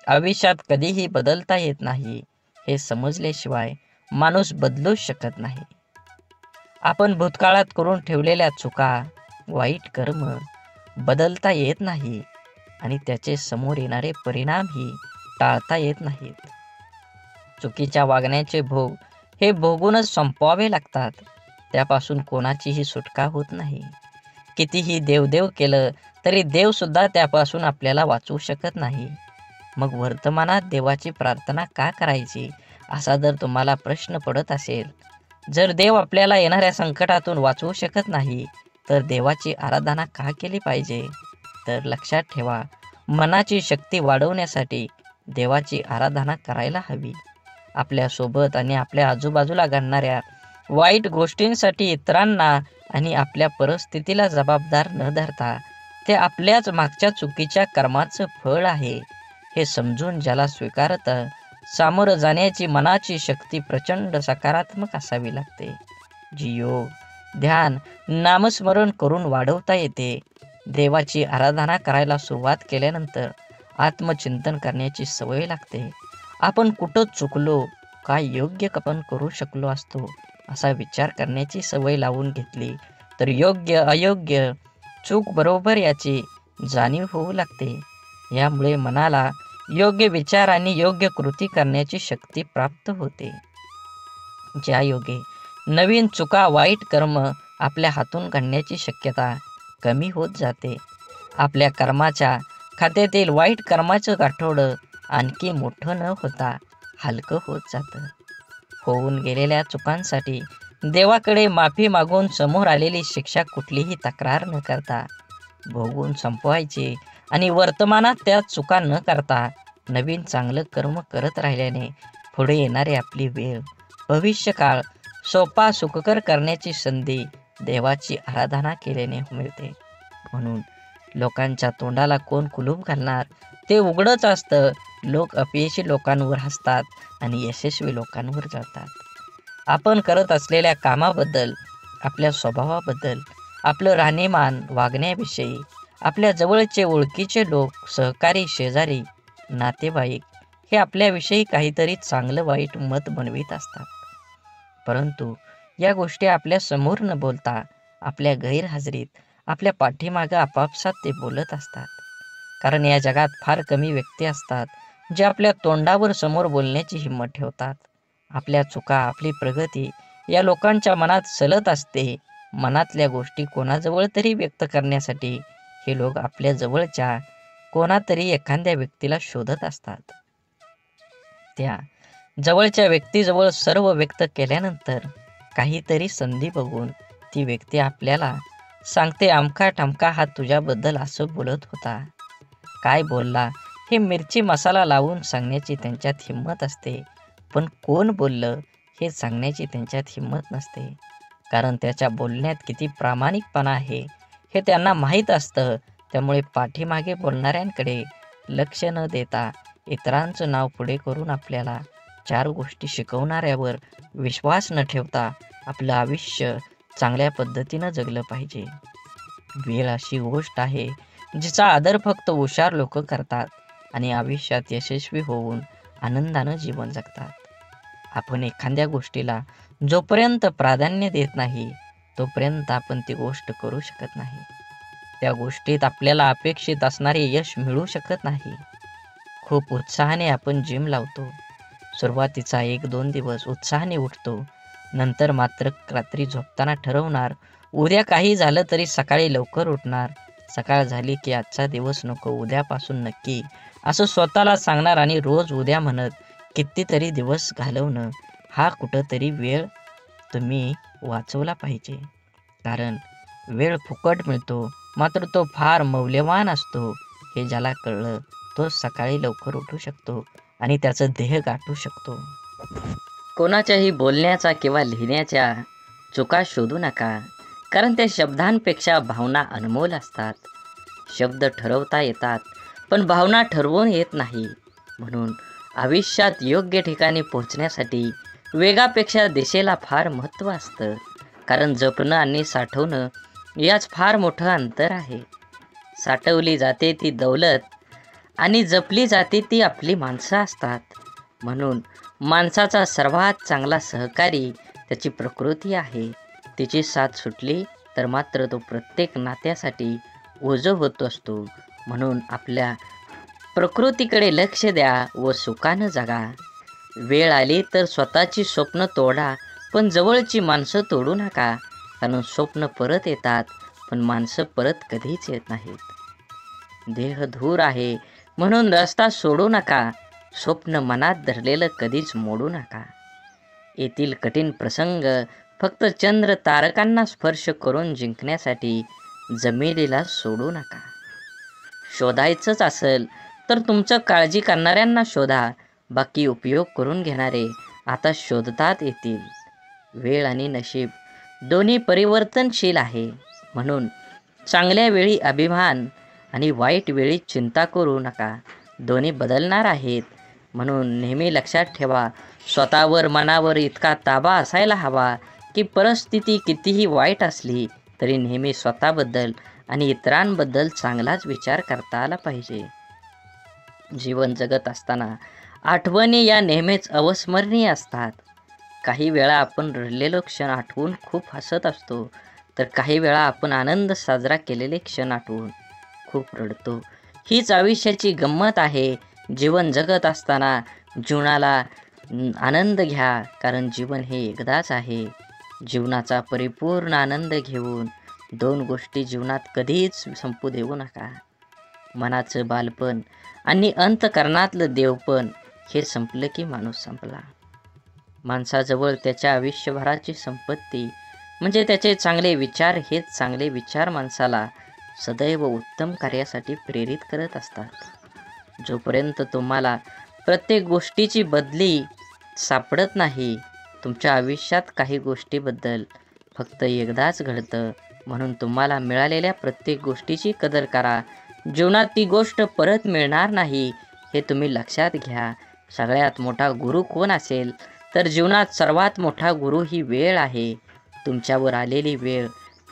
आयुष्यात कधीही बदलता येत नाही. हे समजल्याशिवाय माणूस बदलूच शकत नाही. आपण भूतकाळात करून ठेवलेल्या चुका, वाईट कर्म बदलता येत नाही आणि त्याचे समोर येणारे परिणामही टाळता येत नाहीत. चुकीच्या वागण्याचे भोग हे भोगूनच संपवावे लागतात. त्यापासून कोणाचीही सुटका होत नाही. कितीही देवदेव केलं तरी देवसुद्धा त्यापासून आपल्याला वाचवू शकत नाही. मग वर्तमानात देवाची प्रार्थना का करायची, असा जर तुम्हाला प्रश्न पडत असेल, जर देव आपल्याला येणाऱ्या संकटातून वाचवू शकत नाही तर देवाची आराधना का केली पाहिजे? तर लक्षात ठेवा, मनाची शक्ती वाढवण्यासाठी देवाची आराधना करायला हवी. आपल्यासोबत आणि आपल्या आजूबाजूला घडणाऱ्या वाईट गोष्टींसाठी इतरांना आणि आपल्या परिस्थितीला जबाबदार न धरता ते आपल्याच मागच्या चुकीच्या कर्माचं फळ आहे हे समजून ज्याला स्वीकारतं, सामोरं जाण्याची मनाची शक्ती प्रचंड सकारात्मक असावी लागते, जी योग, ध्यान, नामस्मरण करून वाढवता येते. देवाची आराधना करायला सुरुवात केल्यानंतर आत्मचिंतन करण्याची सवय लागते. आपण कुठं चुकलो, काय योग्य आपण करू शकलो असतो, असा विचार करण्याची सवय लावून घेतली तर योग्य अयोग्य, चूक बरोबर याची जाणीव होऊ लागते. यामुळे मनाला योग्य विचार आणि योग्य कृती करण्याची शक्ती प्राप्त होते, ज्या योगे नवीन चुका, वाईट कर्म आपल्या हातून घडण्याची शक्यता कमी होत जाते. आपल्या कर्माच्या खात्यातील वाईट कर्माचं गाठोडं आणखी मोठं न होता हलकं होत जातं. होऊन गेलेल्या चुकांसाठी देवाकडे माफी मागून समोर आलेली शिक्षा कुठलीही तक्रार न करता भोगून संपवायची आणि वर्तमानात त्या चुका न करता नवीन चांगलं कर्म करत राहिल्याने पुढे येणारी आपली वेळ, भविष्यकाळ सोपा सुखकर करण्याची संधी देवाची आराधना केल्याने मिळते. म्हणून लोकांच्या तोंडाला कोण कुलूप घालणार, ते उघडच असतं. लोक अपयशी लोकांवर हसतात आणि यशस्वी लोकांवर जळतात. आपण करत असलेल्या कामाबद्दल, आपल्या स्वभावाबद्दल, आपलं राहणीमान, वागण्याविषयी आपल्या जवळचे ओळखीचे लोक, सहकारी, शेजारी, नातेवाईक हे आपल्याविषयी काहीतरी चांगलं वाईट मत बनवित असतात. परंतु या गोष्टी आपल्या समोर न बोलता आपल्या गैरहजेरीत, आपल्या पाठीमागं आपापसात ते बोलत असतात. कारण या जगात फार कमी व्यक्ती असतात जे आपल्या तोंडावर समोर बोलण्याची हिंमत ठेवतात. आपल्या चुका, आपली प्रगती या लोकांच्या मनात सलत असते. मनातल्या गोष्टी कोणाजवळ तरी व्यक्त करण्यासाठी हे लोक आपल्या जवळच्या कोणातरी एखाद्या व्यक्तीला शोधत असतात. त्या जवळच्या व्यक्तीजवळ सर्व व्यक्त केल्यानंतर काहीतरी संधी बघून ती व्यक्ती आपल्याला सांगते, अमका ठमका हा तुझ्याबद्दल असं बोलत होता. काय बोलला हे मिरची मसाला लावून सांगण्याची त्यांच्यात हिंमत असते, पण कोण बोललं हे सांगण्याची त्यांच्यात हिंमत नसते. कारण त्याच्या बोलण्यात किती प्रामाणिकपणा आहे हे त्यांना माहीत असतं. त्यामुळे पाठीमागे बोलणाऱ्यांकडे लक्ष न देता इतरांचं नाव पुढे करून आपल्याला 4 गोष्टी शिकवणाऱ्यावर विश्वास न ठेवता आपलं आयुष्य चांगल्या पद्धतीनं जगलं पाहिजे. वेळ अशी गोष्ट आहे जिचा आदर फक्त हुशार लोक करतात आणि आयुष्यात यशस्वी होऊन आनंदानं जीवन जगतात. आपण एखाद्या गोष्टीला जोपर्यंत प्राधान्य देत नाही तोपर्यंत आपण ती गोष्ट करू शकत नाही. त्या गोष्टीत आपल्याला अपेक्षित असणारे यश मिळू शकत नाही. खूप उत्साहाने आपण जिम लावतो. सुरुवातीचा 1-2 दिवस उत्साहाने उठतो. नंतर मात्र रात्री झोपताना ठरवणार, उद्या काही झालं तरी सकाळी लवकर उठणार. सकाळ झाली की आजचा दिवस नको, उद्यापासून नक्की, असं स्वतःला सांगणार आणि रोज उद्या म्हणत कितीतरी दिवस घालवणं. हा कुठंतरी वेळ तुम्ही वाचवला पाहिजे. कारण वेळ फुकट मिळतो, मात्र तो फार मौल्यवान असतो. हे ज्याला कळलं तो सकाळी लवकर उठू शकतो आणि त्याचं ध्येय गाठू शकतो. कोणाच्याही बोलण्याचा किंवा लिहिण्याच्या चुका शोधू नका, कारण त्या शब्दांपेक्षा भावना अनमोल असतात. शब्द ठरवता येतात पण भावना ठरवून येत नाही. म्हणून आयुष्यात योग्य ठिकाणी पोहोचण्यासाठी वेगापेक्षा दिशेला फार महत्त्व असतं. कारण जपणं आणि साठवणं याच फार मोठं अंतर आहे. साठवली जाते ती दौलत आणि जपली जाते ती आपली माणसं असतात. म्हणून माणसाचा सर्वात चांगला सहकारी त्याची प्रकृती आहे. तिची साथ सुटली तर मात्र तो प्रत्येक नात्यासाठी ओझं होत असतो. म्हणून आपल्या प्रकृतीकडे लक्ष द्या व सुखानं जगा. वेळ आली तर स्वतःची स्वप्न तोडा, पण जवळची माणसं तोडू नका. कारण स्वप्न परत येतात पण माणसं परत कधीच येत नाहीत. देह धूर आहे म्हणून रस्ता सोडू नका. स्वप्न मनात धरलेलं कधीच मोडू नका. येथील कठीण प्रसंग फक्त चंद्र तारकांना स्पर्श करून जिंकण्यासाठी जमिनीला सोडू नका. शोधायचंच असेल तर तुमचं काळजी करणाऱ्यांना शोधा. बाकी उपयोग करून घेणारे आता शोधतात येतील. वेळ आणि नशीब दोन्ही परिवर्तनशील आहे. म्हणून चांगल्या वेळी अभिमान आणि वाईट वेळी चिंता करू नका. दोन्ही बदलणार आहेत. म्हणून नेहमी लक्षात ठेवा, स्वतःवर मनावर इतका ताबा असायला हवा की परिस्थिती कितीही वाईट असली तरी नेहमी स्वतःबद्दल आणि इतरांबद्दल चांगलाच विचार करता आला पाहिजे. जीवन जगत असताना आठवणी या नेहमीच अविस्मरणीय असतात. काही वेळा आपण रडलेलो क्षण आठवून खूप हसत असतो, तर काही वेळा आपण आनंद साजरा केलेले क्षण आठवून खूप रडतो. हीच आयुष्याची गंमत आहे. जीवन जगत असताना जीवनाला आनंद घ्या, कारण जीवन हे एकदाच आहे. जीवनाचा परिपूर्ण आनंद घेऊन 2 गोष्टी जीवनात कधीच संपू देऊ नका. मनाचं बालपण आणि अंतःकरणातलं देवपण हे संपलं की माणूस संपला. माणसाजवळ त्याच्या आयुष्यभराची संपत्ती म्हणजे त्याचे चांगले विचार. हेच चांगले विचार माणसाला सदैव उत्तम कार्यासाठी प्रेरित करत असतात. जोपर्यंत तुम्हाला प्रत्येक गोष्टीची बदली सापडत नाही, तुमच्या आयुष्यात काही गोष्टीबद्दल फक्त एकदाच घडतं. म्हणून तुम्हाला मिळालेल्या प्रत्येक गोष्टीची कदर करा. जीवनात ती गोष्ट परत मिळणार नाही हे तुम्ही लक्षात घ्या. सगळ्यात मोठा गुरु कोण असेल तर जीवनात सर्वात मोठा गुरु ही वेळ आहे. तुमच्यावर आलेली वेळ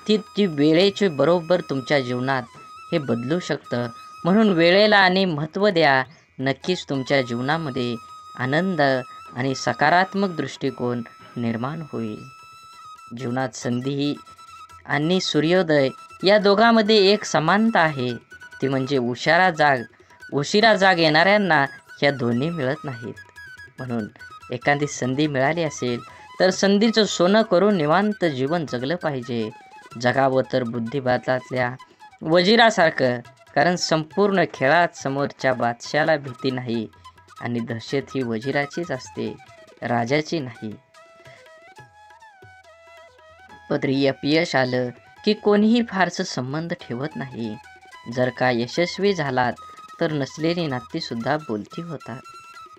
ती वेळेचे बरोबर तुमच्या जीवनात हे बदलू शकतं. म्हणून वेळेला आणि महत्त्व द्या. नक्कीच तुमच्या जीवनामध्ये आनंद आणि सकारात्मक दृष्टिकोन निर्माण होईल. जीवनात संधी आणि सूर्योदय या दोघांमध्ये एक समानता आहे. ती म्हणजे उशिरा जाग येणाऱ्यांना ह्या दोन्ही मिळत नाहीत. म्हणून एखादी संधी मिळाली असेल तर संधीचं सोनं करून निवांत जीवन जगलं पाहिजे. जगावं तर बुद्धिबळातल्या वजिरासारखं, कारण संपूर्ण खेळात समोरच्या बादशाला भीती नाही आणि दहशत ही वजिराचीच असते, राजाची नाही. पदरी अपयश आलं की कोणीही फारसं संबंध ठेवत नाही. जर का यशस्वी झालात तर नसलेली नातीसुद्धा बोलती होतात.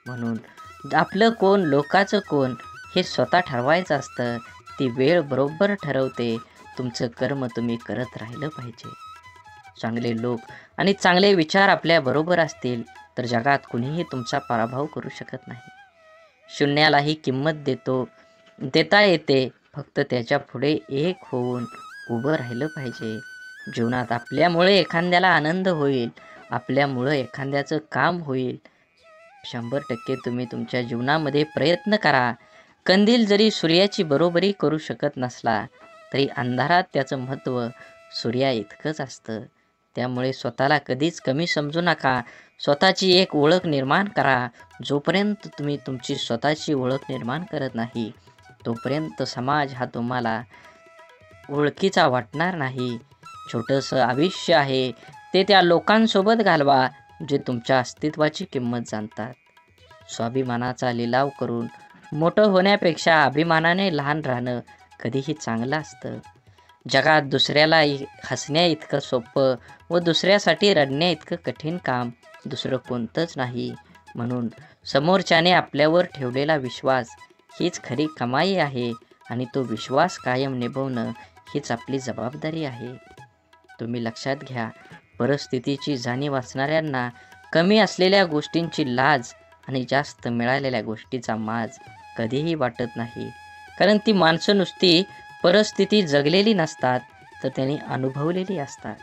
म्हणून आपलं कोण लोकाचं कोण हे स्वतः ठरवायचं असतं. ती वेळ बरोबर ठरवते. तुमचं कर्म तुम्ही करत राहिलं पाहिजे. चांगले लोक आणि चांगले विचार आपल्याबरोबर असतील तर जगात कुणीही तुमचा पराभव करू शकत नाही. शून्यालाही किंमत देता येते, फक्त त्याच्या पुढे एक होऊन उभं राहिलं पाहिजे. जीवनात आपल्यामुळे एखाद्याला आनंद होईल, आपल्यामुळं एखाद्याचं काम होईल. 100% तुम्ही तुमच्या जीवनामध्ये प्रयत्न करा. कंदील जरी सूर्याची बरोबरी करू शकत नसला तरी अंधारात त्याचं महत्त्व सूर्या इतकंच असतं. त्यामुळे स्वतःला कधीच कमी समजू नका. स्वतःची एक ओळख निर्माण करा. जोपर्यंत तुम्ही तुमची स्वतःची ओळख निर्माण करत नाही तोपर्यंत समाज हा तुम्हाला ओळखीचा वाटणार नाही. छोटंसं आयुष्य आहे ते त्या लोकांसोबत घालवा जे तुमच्या अस्तित्वाची किंमत जाणतात. स्वाभिमानाचा लिलाव करून मोठं होण्यापेक्षा अभिमानाने लहान राहणं कधीही चांगलं असतं. जगात दुसऱ्याला हसण्या इतकं सोपं व दुसऱ्यासाठी रडण्या इतकं कठीण काम दुसरं कोणतंच नाही. म्हणून समोरच्याने आपल्यावर ठेवलेला विश्वास हीच खरी कमाई आहे आणि तो विश्वास कायम निभवणं हीच आपली जबाबदारी आहे. तुम्ही लक्षात घ्या, परिस्थितीची जाणीव असणाऱ्यांना कमी असलेल्या गोष्टींची लाज आणि जास्त मिळालेल्या गोष्टीचा माज कधीही वाटत नाही. कारण ती माणसं नुसती परिस्थिती जगलेली नसतात तर त्यांनी अनुभवलेली असतात.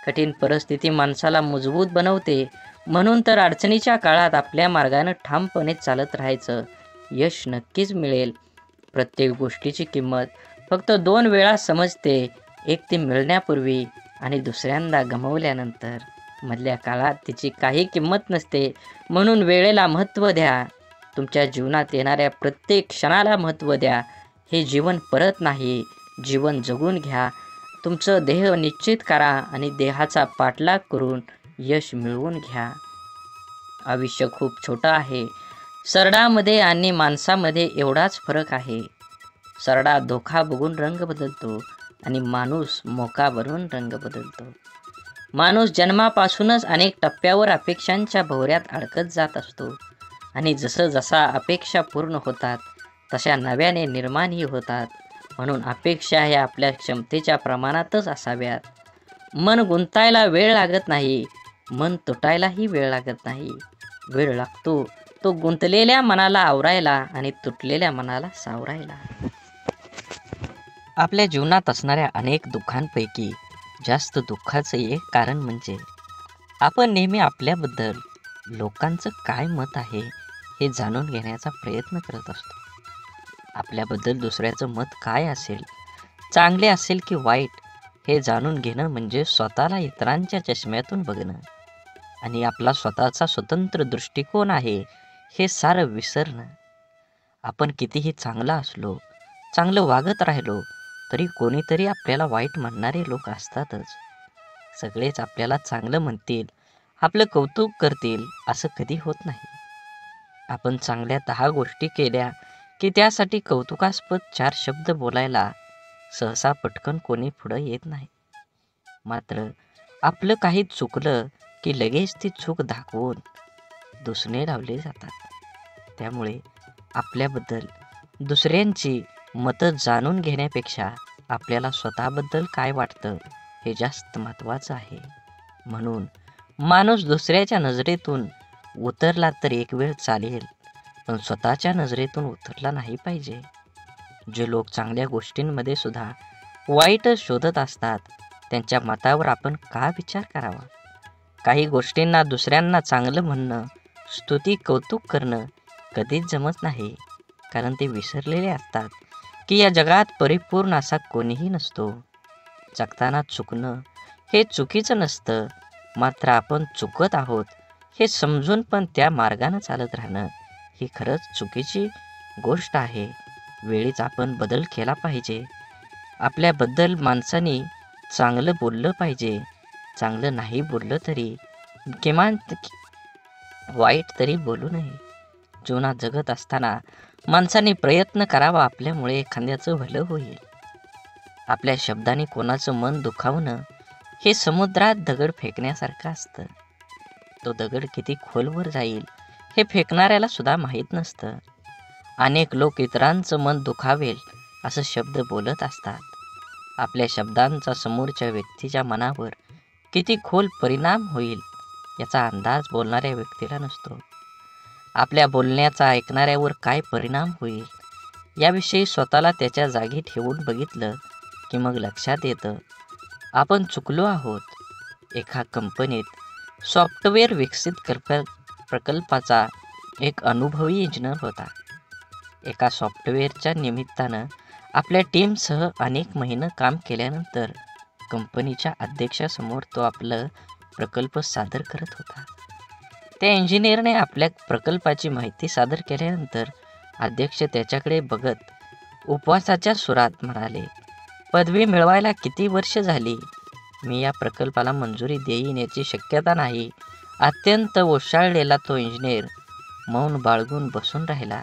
कठीण परिस्थिती माणसाला मजबूत बनवते. म्हणून तर अडचणीच्या काळात आपल्या मार्गानं ठामपणे चालत राहायचं. यश नक्कीच मिळेल. प्रत्येक गोष्टीची किंमत फक्त 2 वेळा समजते. एक ती मिळण्यापूर्वी आणि दुसऱ्यांदा गमावल्यानंतर. मधल्या काळात तिची काही किंमत नसते. म्हणून वेळेला महत्त्व द्या. तुमच्या जीवनात येणाऱ्या प्रत्येक क्षणाला महत्त्व द्या. हे जीवन परत नाही, जीवन जगून घ्या. तुमचं ध्येय निश्चित करा आणि देहाचा पाठलाग करून यश मिळवून घ्या. आयुष्य खूप छोटं आहे. सरडामध्ये आणि माणसामध्ये एवढाच फरक आहे. सरडा धोका बघून रंग बदलतो आणि माणूस मोका बनून रंग बदलतो. माणूस जन्मापासूनच अनेक टप्प्यावर अपेक्षांच्या भोवऱ्यात अडकत जात असतो आणि जसा अपेक्षा पूर्ण होतात तशा नव्याने निर्माणही होतात. म्हणून अपेक्षा ह्या आपल्या क्षमतेच्या प्रमाणातच असाव्यात. मन गुंतायला वेळ लागत नाही, मन तुटायलाही वेळ लागत नाही. वेळ लागतो तो गुंतलेल्या मनाला आवरायला आणि तुटलेल्या मनाला सावरायला. आपल्या जीवनात असणाऱ्या अनेक दुःखांपैकी जास्त दुःखाचं एक कारण म्हणजे आपण नेहमी आपल्याबद्दल लोकांचं काय मत आहे हे जाणून घेण्याचा प्रयत्न करत असतो. आपल्याबद्दल दुसऱ्याचं मत काय असेल, चांगले असेल की वाईट, हे जाणून घेणं म्हणजे स्वतःला इतरांच्या चष्म्यातून बघणं आणि आपला स्वतःचा स्वतंत्र दृष्टिकोन आहे हे सारं विसरणं. आपण कितीही चांगला असलो, चांगलं वागत राहिलो तरी कोणीतरी आपल्याला वाईट म्हणणारे लोक असतातच. सगळेच आपल्याला चांगलं म्हणतील, आपलं कौतुक करतील असं कधी होत नाही. आपण चांगल्या 10 गोष्टी केल्या की त्यासाठी कौतुकास्पद 4 शब्द बोलायला सहसा पटकन कोणी पुढं येत नाही. मात्र आपलं काही चुकलं की लगेच ती चूक दाखवून दुसणे लावले जातात. त्यामुळे आपल्याबद्दल दुसऱ्यांची मतं जाणून घेण्यापेक्षा आपल्याला स्वतःबद्दल काय वाटतं हे जास्त महत्त्वाचं आहे. म्हणून माणूस दुसऱ्याच्या नजरेतून उतरला तर एक वेळ चालेल, पण स्वतःच्या नजरेतून उतरला नाही पाहिजे. जे लोक चांगल्या गोष्टींमध्ये सुद्धा वाईटच शोधत असतात त्यांच्या मतावर आपण का विचार करावा. काही गोष्टींना दुसऱ्यांना चांगलं म्हणणं, स्तुती, कौतुक करणं कधीच जमत नाही, कारण ते विसरलेले असतात की या जगात परिपूर्ण असा कोणीही नसतो. जगताना चुकणं हे चुकीचं नसतं, मात्र आपण चुकत आहोत हे समजून पण त्या मार्गानं चालत राहणं ही खरंच चुकीची गोष्ट आहे. वेळीच आपण बदल केला पाहिजे. आपल्याबद्दल माणसाने चांगलं बोललं पाहिजे. चांगलं नाही बोललं तरी किमान वाईट तरी बोलू नये. जीवनात जगत असताना माणसाने प्रयत्न करावा, आपल्यामुळे एखाद्याचं भलं होईल. आपल्या शब्दाने कोणाचं मन दुखावणं हे समुद्रात दगड फेकण्यासारखं असतं. तो दगड किती खोलवर जाईल हे फेकणाऱ्याला सुद्धा माहीत नसतं. अनेक लोक इतरांचं मन दुखावेल असं शब्द बोलत असतात. आपल्या शब्दांचा समोरच्या व्यक्तीच्या मनावर किती खोल परिणाम होईल याचा अंदाज बोलणाऱ्या व्यक्तीला नसतो. आपल्या बोलण्याचा ऐकणाऱ्यावर काय परिणाम होईल याविषयी स्वतःला त्याच्या जागी ठेवून बघितलं की मग लक्षात येतं आपण चुकलो आहोत. एका कंपनीत सॉफ्टवेअर विकसित प्रकल्पाचा एक अनुभवी इंजिनियर होता. एका सॉफ्टवेअरच्या निमित्तानं आपल्या टीमसह अनेक महिने काम केल्यानंतर कंपनीच्या अध्यक्षासमोर तो आपलं प्रकल्प सादर करत होता. त्या इंजिनियरने आपल्या प्रकल्पाची माहिती सादर केल्यानंतर अध्यक्ष त्याच्याकडे बघत उपवासाच्या सुरात म्हणाले, पदवी मिळवायला किती वर्ष झाली? मी या प्रकल्पाला मंजुरी देईन याची शक्यता नाही. अत्यंत ओशाळलेला तो इंजिनियर मौन बाळगून बसून राहिला.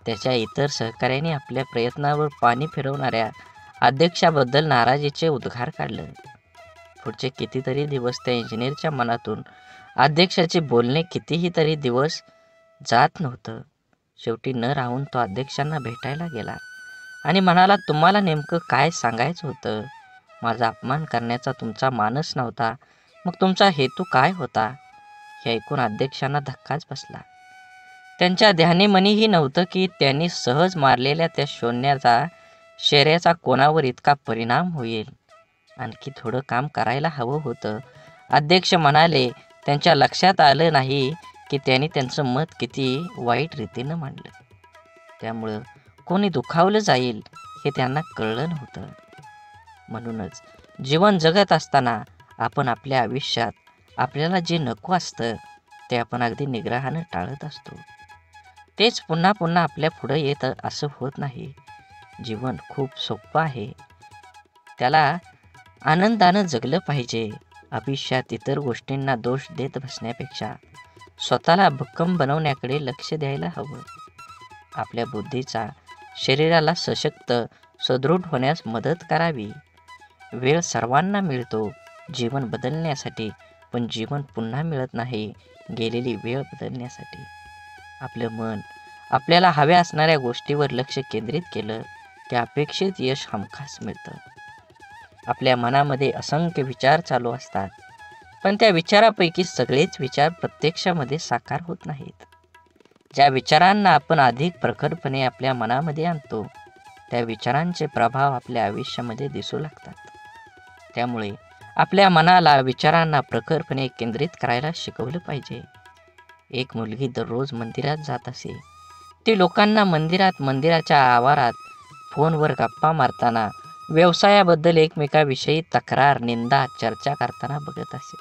त्याच्या इतर सहकाऱ्यांनी आपल्या प्रयत्नावर पाणी फिरवणाऱ्या अध्यक्षाबद्दल नाराजीचे उद्गार काढले. पुढचे कितीतरी दिवस त्या इंजिनियरच्या मनातून अध्यक्षाचे बोलणे कितीही तरी दिवस जात नव्हतं. शेवटी न राहून तो अध्यक्षांना भेटायला गेला आणि म्हणाला, तुम्हाला नेमकं काय सांगायचं होतं? माझा अपमान करण्याचा तुमचा मानस नव्हता, मग तुमचा हेतू काय होता? हे ऐकून अध्यक्षांना धक्काच बसला. त्यांच्या ध्यानीमनीही नव्हतं की त्यांनी सहज मारलेल्या त्या शौर्याचा कोणावर इतका परिणाम होईल. आणखी थोडं काम करायला हवं होतं. अध्यक्ष म्हणाले, त्यांच्या लक्षात आलं नाही की त्यांनी त्यांचं मत किती वाईट रीतीनं मांडलं. त्यामुळं कोणी दुखावलं जाईल हे त्यांना कळलं नव्हतं. म्हणूनच जीवन जगत असताना आपण आपल्या आयुष्यात आपल्याला जे नको असतं ते आपण अगदी निग्रहानं टाळत असतो. तेच पुन्हा पुन्हा आपल्या पुढं येतं असं होत नाही. जीवन खूप सोपं आहे, त्याला आनंदानं जगलं पाहिजे. आयुष्यात इतर गोष्टींना दोष देत बसण्यापेक्षा स्वतःला भक्कम बनवण्याकडे लक्ष द्यायला हवं. आपल्या बुद्धीचा शरीराला सशक्त सदृढ होण्यास मदत करावी. वेळ सर्वांना मिळतो जीवन बदलण्यासाठी, पण जीवन पुन्हा मिळत नाही गेलेली वेळ बदलण्यासाठी. आपलं मन आपल्याला हव्या असणाऱ्या गोष्टीवर लक्ष केंद्रित केलं की अपेक्षित यश हमखास मिळतं. आपल्या मनामध्ये असंख्य विचार चालू असतात, पण त्या विचारापैकी सगळेच विचार प्रत्यक्षामध्ये साकार होत नाहीत. ज्या विचारांना आपण अधिक प्रखरपणे आपल्या मनामध्ये आणतो त्या विचारांचे प्रभाव आपल्या आयुष्यामध्ये दिसू लागतात. त्यामुळे आपल्या मनाला विचारांना प्रखरपणे केंद्रित करायला शिकवलं पाहिजे. एक मुलगी दररोज मंदिरात जात असे. ती लोकांना मंदिराच्या आवारात फोनवर गप्पा मारताना, व्यवसायाबद्दल एकमेकाविषयी तक्रार, निंदा, चर्चा करताना बघत असे.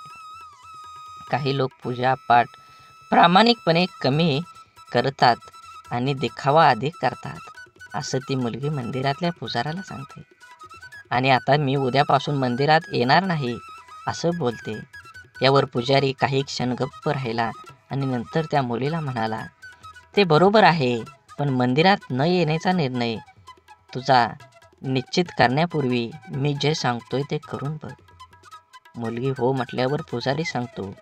काही लोक पूजा पाठ प्रामाणिकपणे कमी करतात आणि दिखावा अधिक करतात, असं ती मुलगी मंदिरातल्या पुजाराला सांगते. आणि आता मी उद्यापासून मंदिरात येणार नाही असं बोलते. यावर पुजारी काही क्षण गप्प राहिला आणि नंतर त्या मुलीला म्हणाला, ते बरोबर आहे, पण मंदिरात न येण्याचा निर्णय तुझा निश्चित करण्यापूर्वी मी जे सांगतोय ते करून बघ. मुलगी हो म्हटल्यावर पुजारी सांगतो,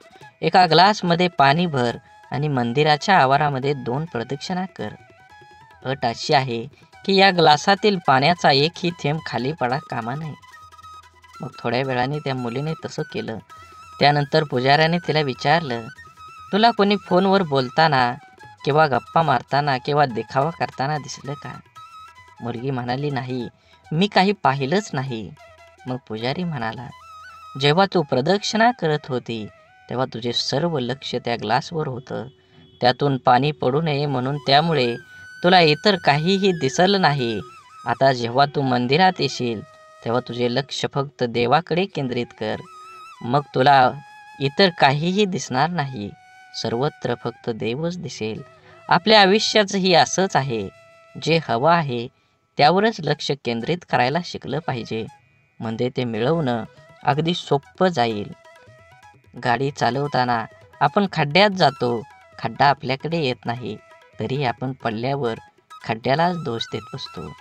एका ग्लासमध्ये पाणी भर आणि मंदिराच्या आवारामध्ये 2 प्रदक्षिणा कर. अट अशी आहे की या ग्लासातील पाण्याचा एकही थेंब खाली पडा कामा नये. मग थोड्या वेळाने त्या मुलीने तसं केलं. त्यानंतर पुजाऱ्याने तिला विचारलं, तुला कोणी फोनवर बोलताना किंवा गप्पा मारताना किंवा दिखावा करताना दिसलं का? मुलगी म्हणाली, नाही, मी काही पाहिलंच नाही. मग पुजारी म्हणाला, जेव्हा तू प्रदक्षिणा करत होती तेव्हा तुझे सर्व लक्ष त्या ग्लासवर होतं. त्यातून पाणी पडू नये म्हणून, त्यामुळे तुला इतर काहीही दिसलं नाही. आता जेव्हा तू मंदिरात येशील तेव्हा तुझे लक्ष फक्त देवाकडे केंद्रित कर. मग तुला इतर काहीही दिसणार नाही. सर्वत्र फक्त देवच दिसेल. आपल्या आयुष्याचंही असंच आहे. जे हवं आहे त्यावरच लक्ष केंद्रित करायला शिकलं पाहिजे. म्हणजे ते मिळवणं अगदी सोपं जाईल. गाडी चालवताना आपण खड्ड्यात जातो. खड्डा आपल्याकडे येत नाही, तरी आपण पडल्यावर खड्ड्यालाच दोष देत बसतो.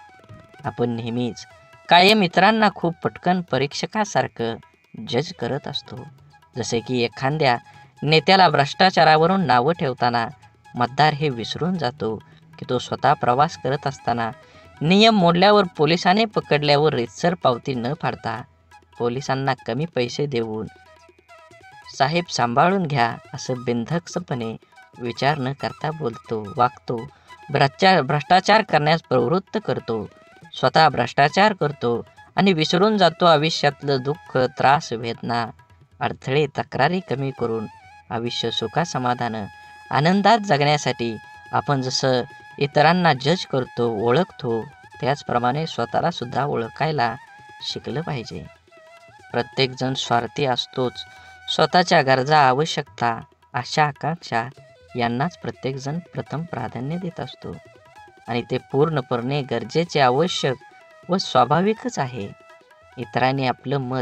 आपण नेहमीच कायम इतरांना खूप पटकन परीक्षकासारखं जज करत असतो. जसे की एखाद्या नेत्याला भ्रष्टाचारावरून नावं ठेवताना मतदार हे विसरून जातो की तो स्वतः प्रवास करत असताना नियम मोडल्यावर पोलिसाने पकडल्यावर रीतसर पावती न फाडता पोलिसांना कमी पैसे देऊन साहेब सांभाळून घ्या असं बिनधास्तपणे विचार न करता वागतो. भ्रष्टाचार करण्यास प्रवृत्त करतो. स्वतः भ्रष्टाचार करतो आणि विसरून जातो आयुष्यातलं दुःख, त्रास, वेदना, अडथळे, तक्रारी कमी करून आयुष्य सुखासमाधानं आनंदात जगण्यासाठी आपण जसं इतरांना जज करतो, ओळखतो, त्याचप्रमाणे स्वतःला सुद्धा ओळखायला शिकलं पाहिजे. प्रत्येकजण स्वार्थी असतोच. स्वतःच्या गरजा, आवश्यकता, आशा, आकांक्षा यांनाच प्रत्येकजण प्रथम प्राधान्य देत असतो आणि ते पूर्णपणे गरजेचे, आवश्यक व स्वाभाविकच आहे. इतरांनी आपलं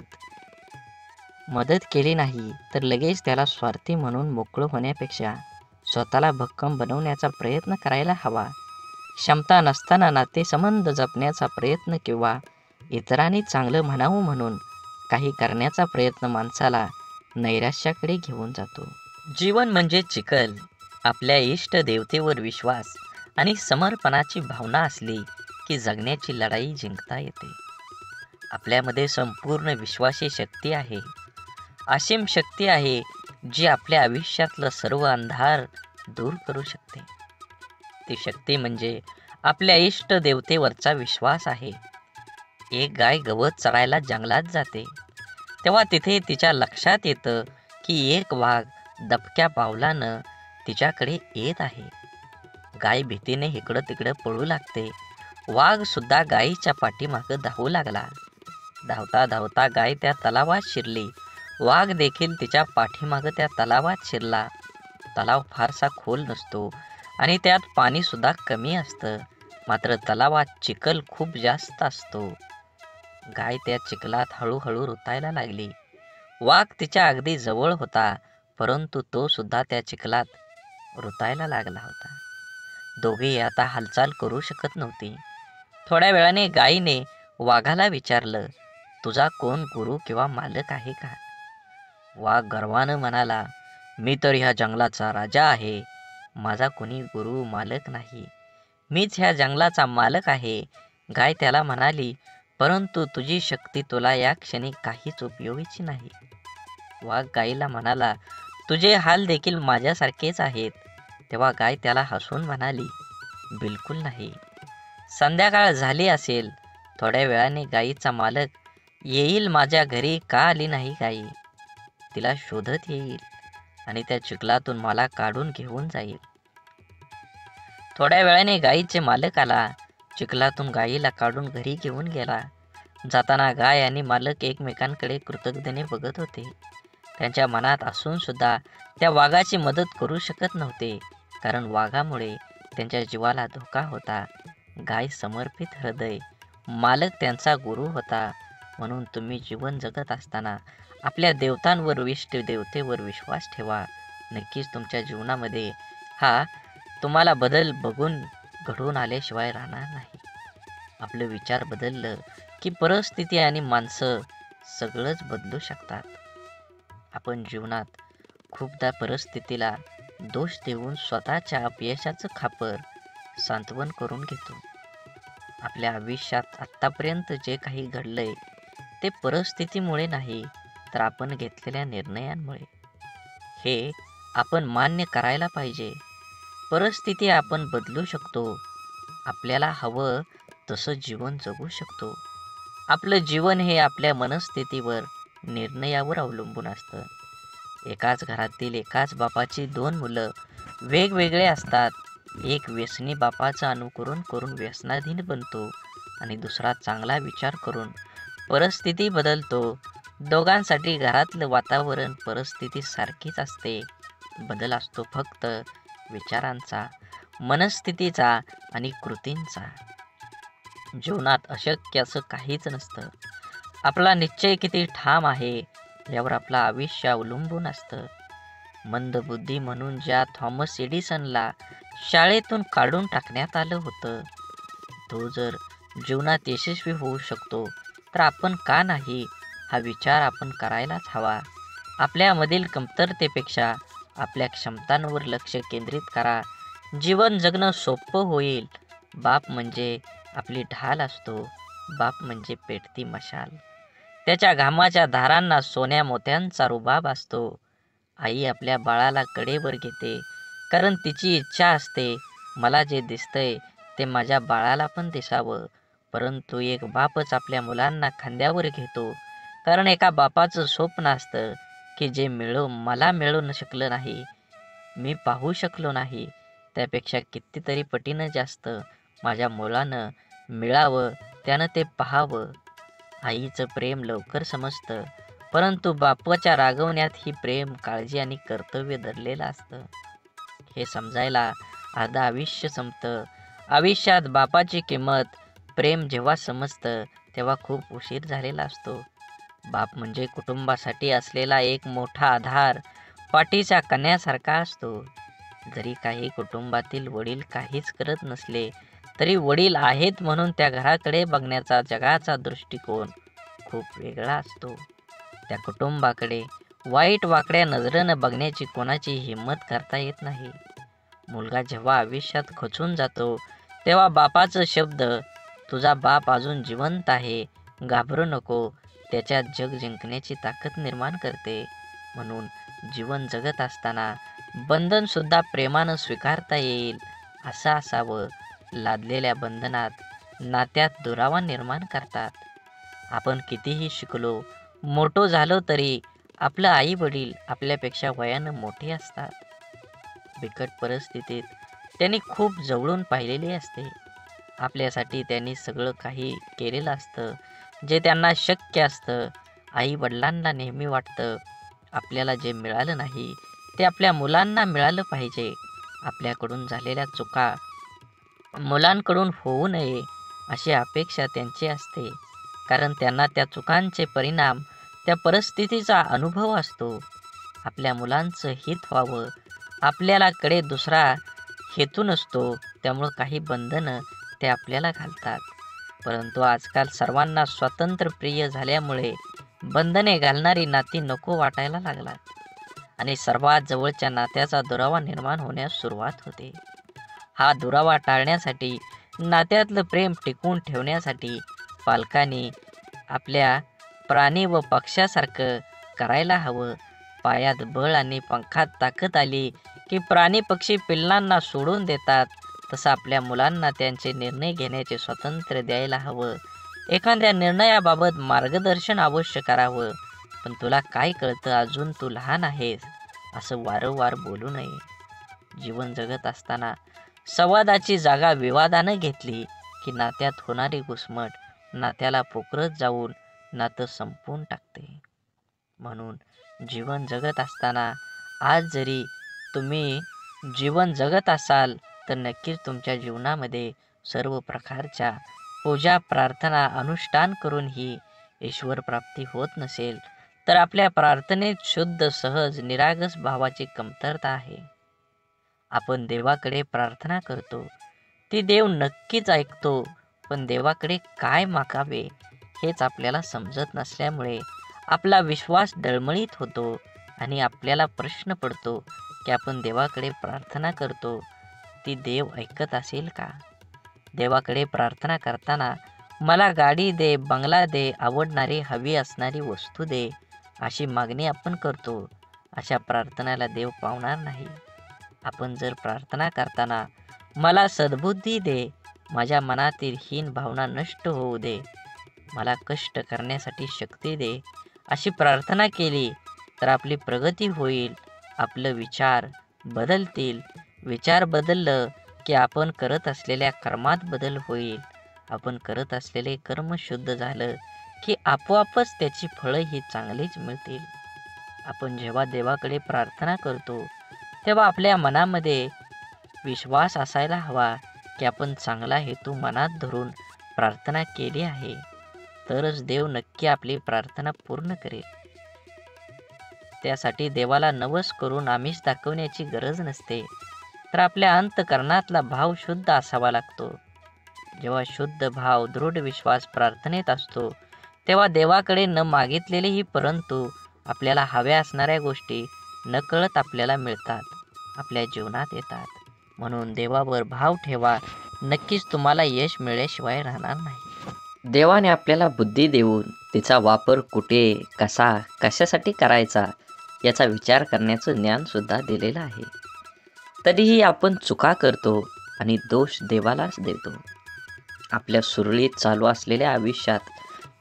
मदत केली नाही तर लगेच त्याला स्वार्थी म्हणून मोकळं होण्यापेक्षा स्वतःला भक्कम बनवण्याचा प्रयत्न करायला हवा. क्षमता नसताना नातेसंबंध जपण्याचा प्रयत्न किंवा इतरांनी चांगलं म्हणावं म्हणून काही करण्याचा प्रयत्न माणसाला नैराश्याकडे घेऊन जातो. जीवन म्हणजे चिखल. आपल्या इष्ट देवतेवर विश्वास आणि समर्पणाची भावना असली की जगण्याची लढाई जिंकता येते. आपल्यामध्ये संपूर्ण विश्वाची शक्ती आहे, असीम शक्ती आहे, जी आपल्या आयुष्यातलं सर्व अंधार दूर करू शकते. ती शक्ती म्हणजे आपल्या इष्ट देवतेवरचा विश्वास आहे. एक गाय गवत चरायला जंगलात जाते तेव्हा तिथे तिच्या लक्षात येतं की एक वाघ दबक्या पावलानं तिच्याकडे येत आहे. गाय भीतीने इकडं तिकडं पळू लागते. वाघ सुद्धा गायीच्या पाठीमागं धावू लागला. धावता धावता गाय त्या तलावात शिरली. वाघ देखील तिच्या पाठीमागं त्या तलावात शिरला. तलाव फारसा खोल नसतो आणि त्यात पाणी सुद्धा कमी असतं. मात्र तलावात चिखल खूप जास्त असतो. गाय त्या चिखलात हळूहळू रुतायला लागली. वाघ तिच्या अगदी जवळ होता, परंतु तो सुद्धा त्या चिखलात रुतायला लागला होता. दोघेही आता हालचाल करू शकत नव्हती. थोड्या वेळाने गायीने वाघाला विचारलं, तुझा कोण गुरु किंवा मालक आहे का? वाघ गर्वानं म्हणाला, मी तर ह्या जंगलाचा राजा आहे. माझा कोणी गुरु मालक नाही. मीच ह्या जंगलाचा मालक आहे. गाय त्याला म्हणाली, परंतु तुझी शक्ती तुला या क्षणी काहीच उपयोगीची नाही. वाघ गायीला म्हणाला, तुझे हाल देखील माझ्यासारखेच आहेत. तेव्हा गाय त्याला हसून म्हणाली, बिलकुल नाही. संध्याकाळ झाली असेल. थोड्या वेळाने गायीचा मालक येईल. माझ्या घरी का आली नाही गायी? तिला शोधत येईल आणि त्या चिखलातून मला काढून घेऊन जाईल. थोड्या वेळाने गायीचे मालक आला. चिखलातून गायीला काढून घरी घेऊन गेला. जाताना गाय आणि मालक एकमेकांकडे कृतज्ञतेने बघत होते. त्यांच्या मनात असून सुद्धा त्या वाघाची मदत करू शकत नव्हते, कारण वाघामुळे त्यांच्या जीवाला धोका होता. गाय समर्पित हृदय, मालक त्यांचा गुरु होता. म्हणून तुम्ही जीवन जगत असताना आपल्या देवतांवर, इष्ट देवतेवर विश्वास ठेवा. नक्कीच तुमच्या जीवनामध्ये हा तुम्हाला बदल बघून घडून आल्याशिवाय राहणार नाही. आपलं विचार बदललं की परिस्थिती आणि माणसं सगळंच बदलू शकतात. आपण जीवनात खूपदा परिस्थितीला दोष देऊन स्वतःच्या अपयशाचं खापर सांत्वन करून घेतो. आपल्या आयुष्यात आत्तापर्यंत जे काही घडलंय ते परिस्थितीमुळे नाही, तर आपण घेतलेल्या निर्णयांमुळे. हे आपण मान्य करायला पाहिजे. परिस्थिती आपण बदलू शकतो. आपल्याला हवं तसं जीवन जगू शकतो. आपलं जीवन हे आपल्या मनस्थितीवर, निर्णयावर अवलंबून असतं. एकाच घरातील एकाच बापाची दोन मुलं वेगवेगळे असतात. एक व्यसनी बापाचं अनुकरण करून व्यसनाधीन बनतो आणि दुसरा चांगला विचार करून परिस्थिती बदलतो. दोघांसाठी घरातलं वातावरण, परिस्थिती सारखीच असते. बदल असतो फक्त विचारांचा. मनस्थितीचा आणि कृतींचा. जीवनात अशक्य असं काहीच नसतं. आपला निश्चय किती ठाम आहे यावर आपलं आयुष्य अवलंबून असतं. मंदबुद्धी म्हणून ज्या थॉमस एडिसनला शाळेतून काढून टाकण्यात आलं होतं, तो जर जीवनात यशस्वी होऊ शकतो तर आपण का नाही, हा विचार आपण करायलाच हवा. आपल्यामधील कमतरतेपेक्षा आपल्या क्षमतांवर लक्ष केंद्रित करा. जीवन जगणं सोपं होईल. बाप म्हणजे आपली ढाल असतो. बाप म्हणजे पेटती मशाल. त्याच्या घामाच्या धारांना सोन्या मोत्यांचा रुबाब असतो. आई आपल्या बाळाला कडेवर घेते, कारण तिची इच्छा असते, मला जे दिसतंय ते माझ्या बाळाला पण दिसावं. परंतु एक बापच आपल्या मुलांना खांद्यावर घेतो, कारण एका बापाचं स्वप्न असतं की जे मला मिळू शकलं नाही, मी पाहू शकलो नाही, त्यापेक्षा कितीतरी पटीनं जास्त माझ्या मुलानं मिळावं, त्यानं ते पाहावं. आईचं प्रेम लवकर समजतं, परंतु बापाच्या रागवण्यात ही प्रेम, काळजी आणि कर्तव्य दडलेलं असतं. हे समजायला अर्ध आयुष्य संपतं. आयुष्यात बापाची किंमत, प्रेम जेव्हा समजतं तेव्हा खूप उशीर झालेला असतो. बाप म्हणजे कुटुंबासाठी असलेला एक मोठा आधार, पाठीच्या कण्यासारखा असतो. जरी काही कुटुंबातील वडील काहीच करत नसले तरी वडील आहेत म्हणून त्या घराकडे बघण्याचा जगाचा दृष्टिकोन खूप वेगळा असतो. त्या कुटुंबाकडे वाईट वाकड्या नजरेनं बघण्याची कोणाची हिंमत करता येत नाही. मुलगा जेव्हा आयुष्यात खचून जातो तेव्हा बापाचं शब्द, तुझा बाप अजून जिवंत आहे, घाबरू नको, त्याच्यात जग जिंकण्याची ताकद निर्माण करते. म्हणून जीवन जगत असताना बंधन सुद्धा प्रेमानं स्वीकारता येईल असं असावं. लादलेल्या बंधनात नात्यात दुरावा निर्माण करतात. आपण कितीही शिकलो, मोठो झालो तरी आपलं आई वडील आपल्यापेक्षा वयानं मोठे असतात. बिकट परिस्थितीत त्यांनी खूप जवळून पाहिलेले असते. आपल्यासाठी त्यांनी सगळं काही केलेलं असतं जे त्यांना शक्य असतं. आई वडिलांना नेहमी वाटतं आपल्याला जे मिळालं नाही ते आपल्या मुलांना मिळालं पाहिजे. आपल्याकडून झालेल्या चुका मुलांकडून होऊ नये अशी अपेक्षा त्यांची असते, कारण त्यांना त्या चुकांचे परिणाम, त्या परिस्थितीचा अनुभव असतो. आपल्या मुलांचं हित व्हावं, आपल्याला कडे दुसरा हेतू नसतो, त्यामुळं काही बंधनं ते आपल्याला घालतात. परंतु आजकाल सर्वांना स्वातंत्र्य प्रिय झाल्यामुळे बंधने घालणारी नाती नको वाटायला लागतात आणि सर्वात जवळच्या नात्याचा दुरावा निर्माण होण्यास सुरुवात होते. हा दुरावा टाळण्यासाठी, नात्यातलं प्रेम टिकवून ठेवण्यासाठी पालकांनी आपल्या प्राणी व पक्ष्यासारखं करायला हवं. पायात बळ आणि पंखात ताकद आली की प्राणी पक्षी पिल्लांना सोडून देतात, तसं आपल्या मुलांना त्यांचे निर्णय घेण्याचे स्वातंत्र्य द्यायला हवं. एखाद्या निर्णयाबाबत मार्गदर्शन अवश्य करावं, पण तुला काय कळतं, अजून तू लहान आहेस, असं वारंवार बोलू नये. जीवन जगत असताना संवादाची जागा विवादानं घेतली की नात्यात होणारी घुसमट नात्याला पोखरत जाऊन नातं संपवून टाकते. म्हणून जीवन जगत असताना आज जरी तुम्ही जीवन जगत असाल तर नक्कीच तुमच्या जीवनामध्ये सर्व प्रकारच्या पूजा, प्रार्थना, अनुष्ठान करूनही ईश्वर प्राप्ती होत नसेल तर आपल्या प्रार्थनेत शुद्ध, सहज, निरागस भावाची कमतरता आहे. आपण देवाकडे प्रार्थना करतो, ती देव नक्कीच ऐकतो, पण देवाकडे काय मागावे हेच आपल्याला समजत नसल्यामुळे आपला विश्वास डळमळीत होतो आणि आपल्याला प्रश्न पडतो की आपण देवाकडे प्रार्थना करतो, ती देव ऐकत असेल का? देवाकडे प्रार्थना करताना मला गाडी दे, बंगला दे, आवडणारी हवी असणारी वस्तू दे, अशी मागणी आपण करतो. अशा प्रार्थनेला देव पावणार नाही. आपण जर प्रार्थना करताना मला सद्बुद्धी दे, माझ्या मनातील हीन भावना नष्ट होऊ दे, मला कष्ट करण्यासाठी शक्ती दे, अशी प्रार्थना केली तर आपली प्रगती होईल. आपलं विचार बदलतील. विचार बदललं की आपण करत असलेल्या कर्मात बदल होईल. आपण करत असलेले कर्म शुद्ध झालं की आपोआपच त्याची फळं ही चांगलीच मिळतील. आपण जेव्हा देवाकडे प्रार्थना करतो तेव्हा आपल्या मनामध्ये विश्वास असायला हवा की आपण चांगला हेतू मनात धरून प्रार्थना केली आहे तरच देव नक्की आपली प्रार्थना पूर्ण करेल. त्यासाठी देवाला नवस करून आमिष दाखवण्याची गरज नसते, तर आपल्या अंतःकरणातला भाव शुद्ध असावा लागतो. जेव्हा शुद्ध भाव, दृढ विश्वास प्रार्थनेत असतो, तेव्हा देवाकडे न मागितलेलेही परंतु आपल्याला हव्या असणाऱ्या गोष्टी नकळत आपल्याला मिळतात, आपल्या जीवनात येतात. म्हणून देवावर भाव ठेवा, नक्कीच तुम्हाला यश मिळाल्याशिवाय राहणार नाही. देवाने आपल्याला बुद्धी देऊन तिचा वापर कुठे, कसा, कशासाठी करायचा याचा विचार करण्याचं ज्ञान सुद्धा दिलेलं आहे. तरीही आपण चुका करतो आणि दोष देवालाच देतो. आपल्या सुरळीत चालू असलेल्या आयुष्यात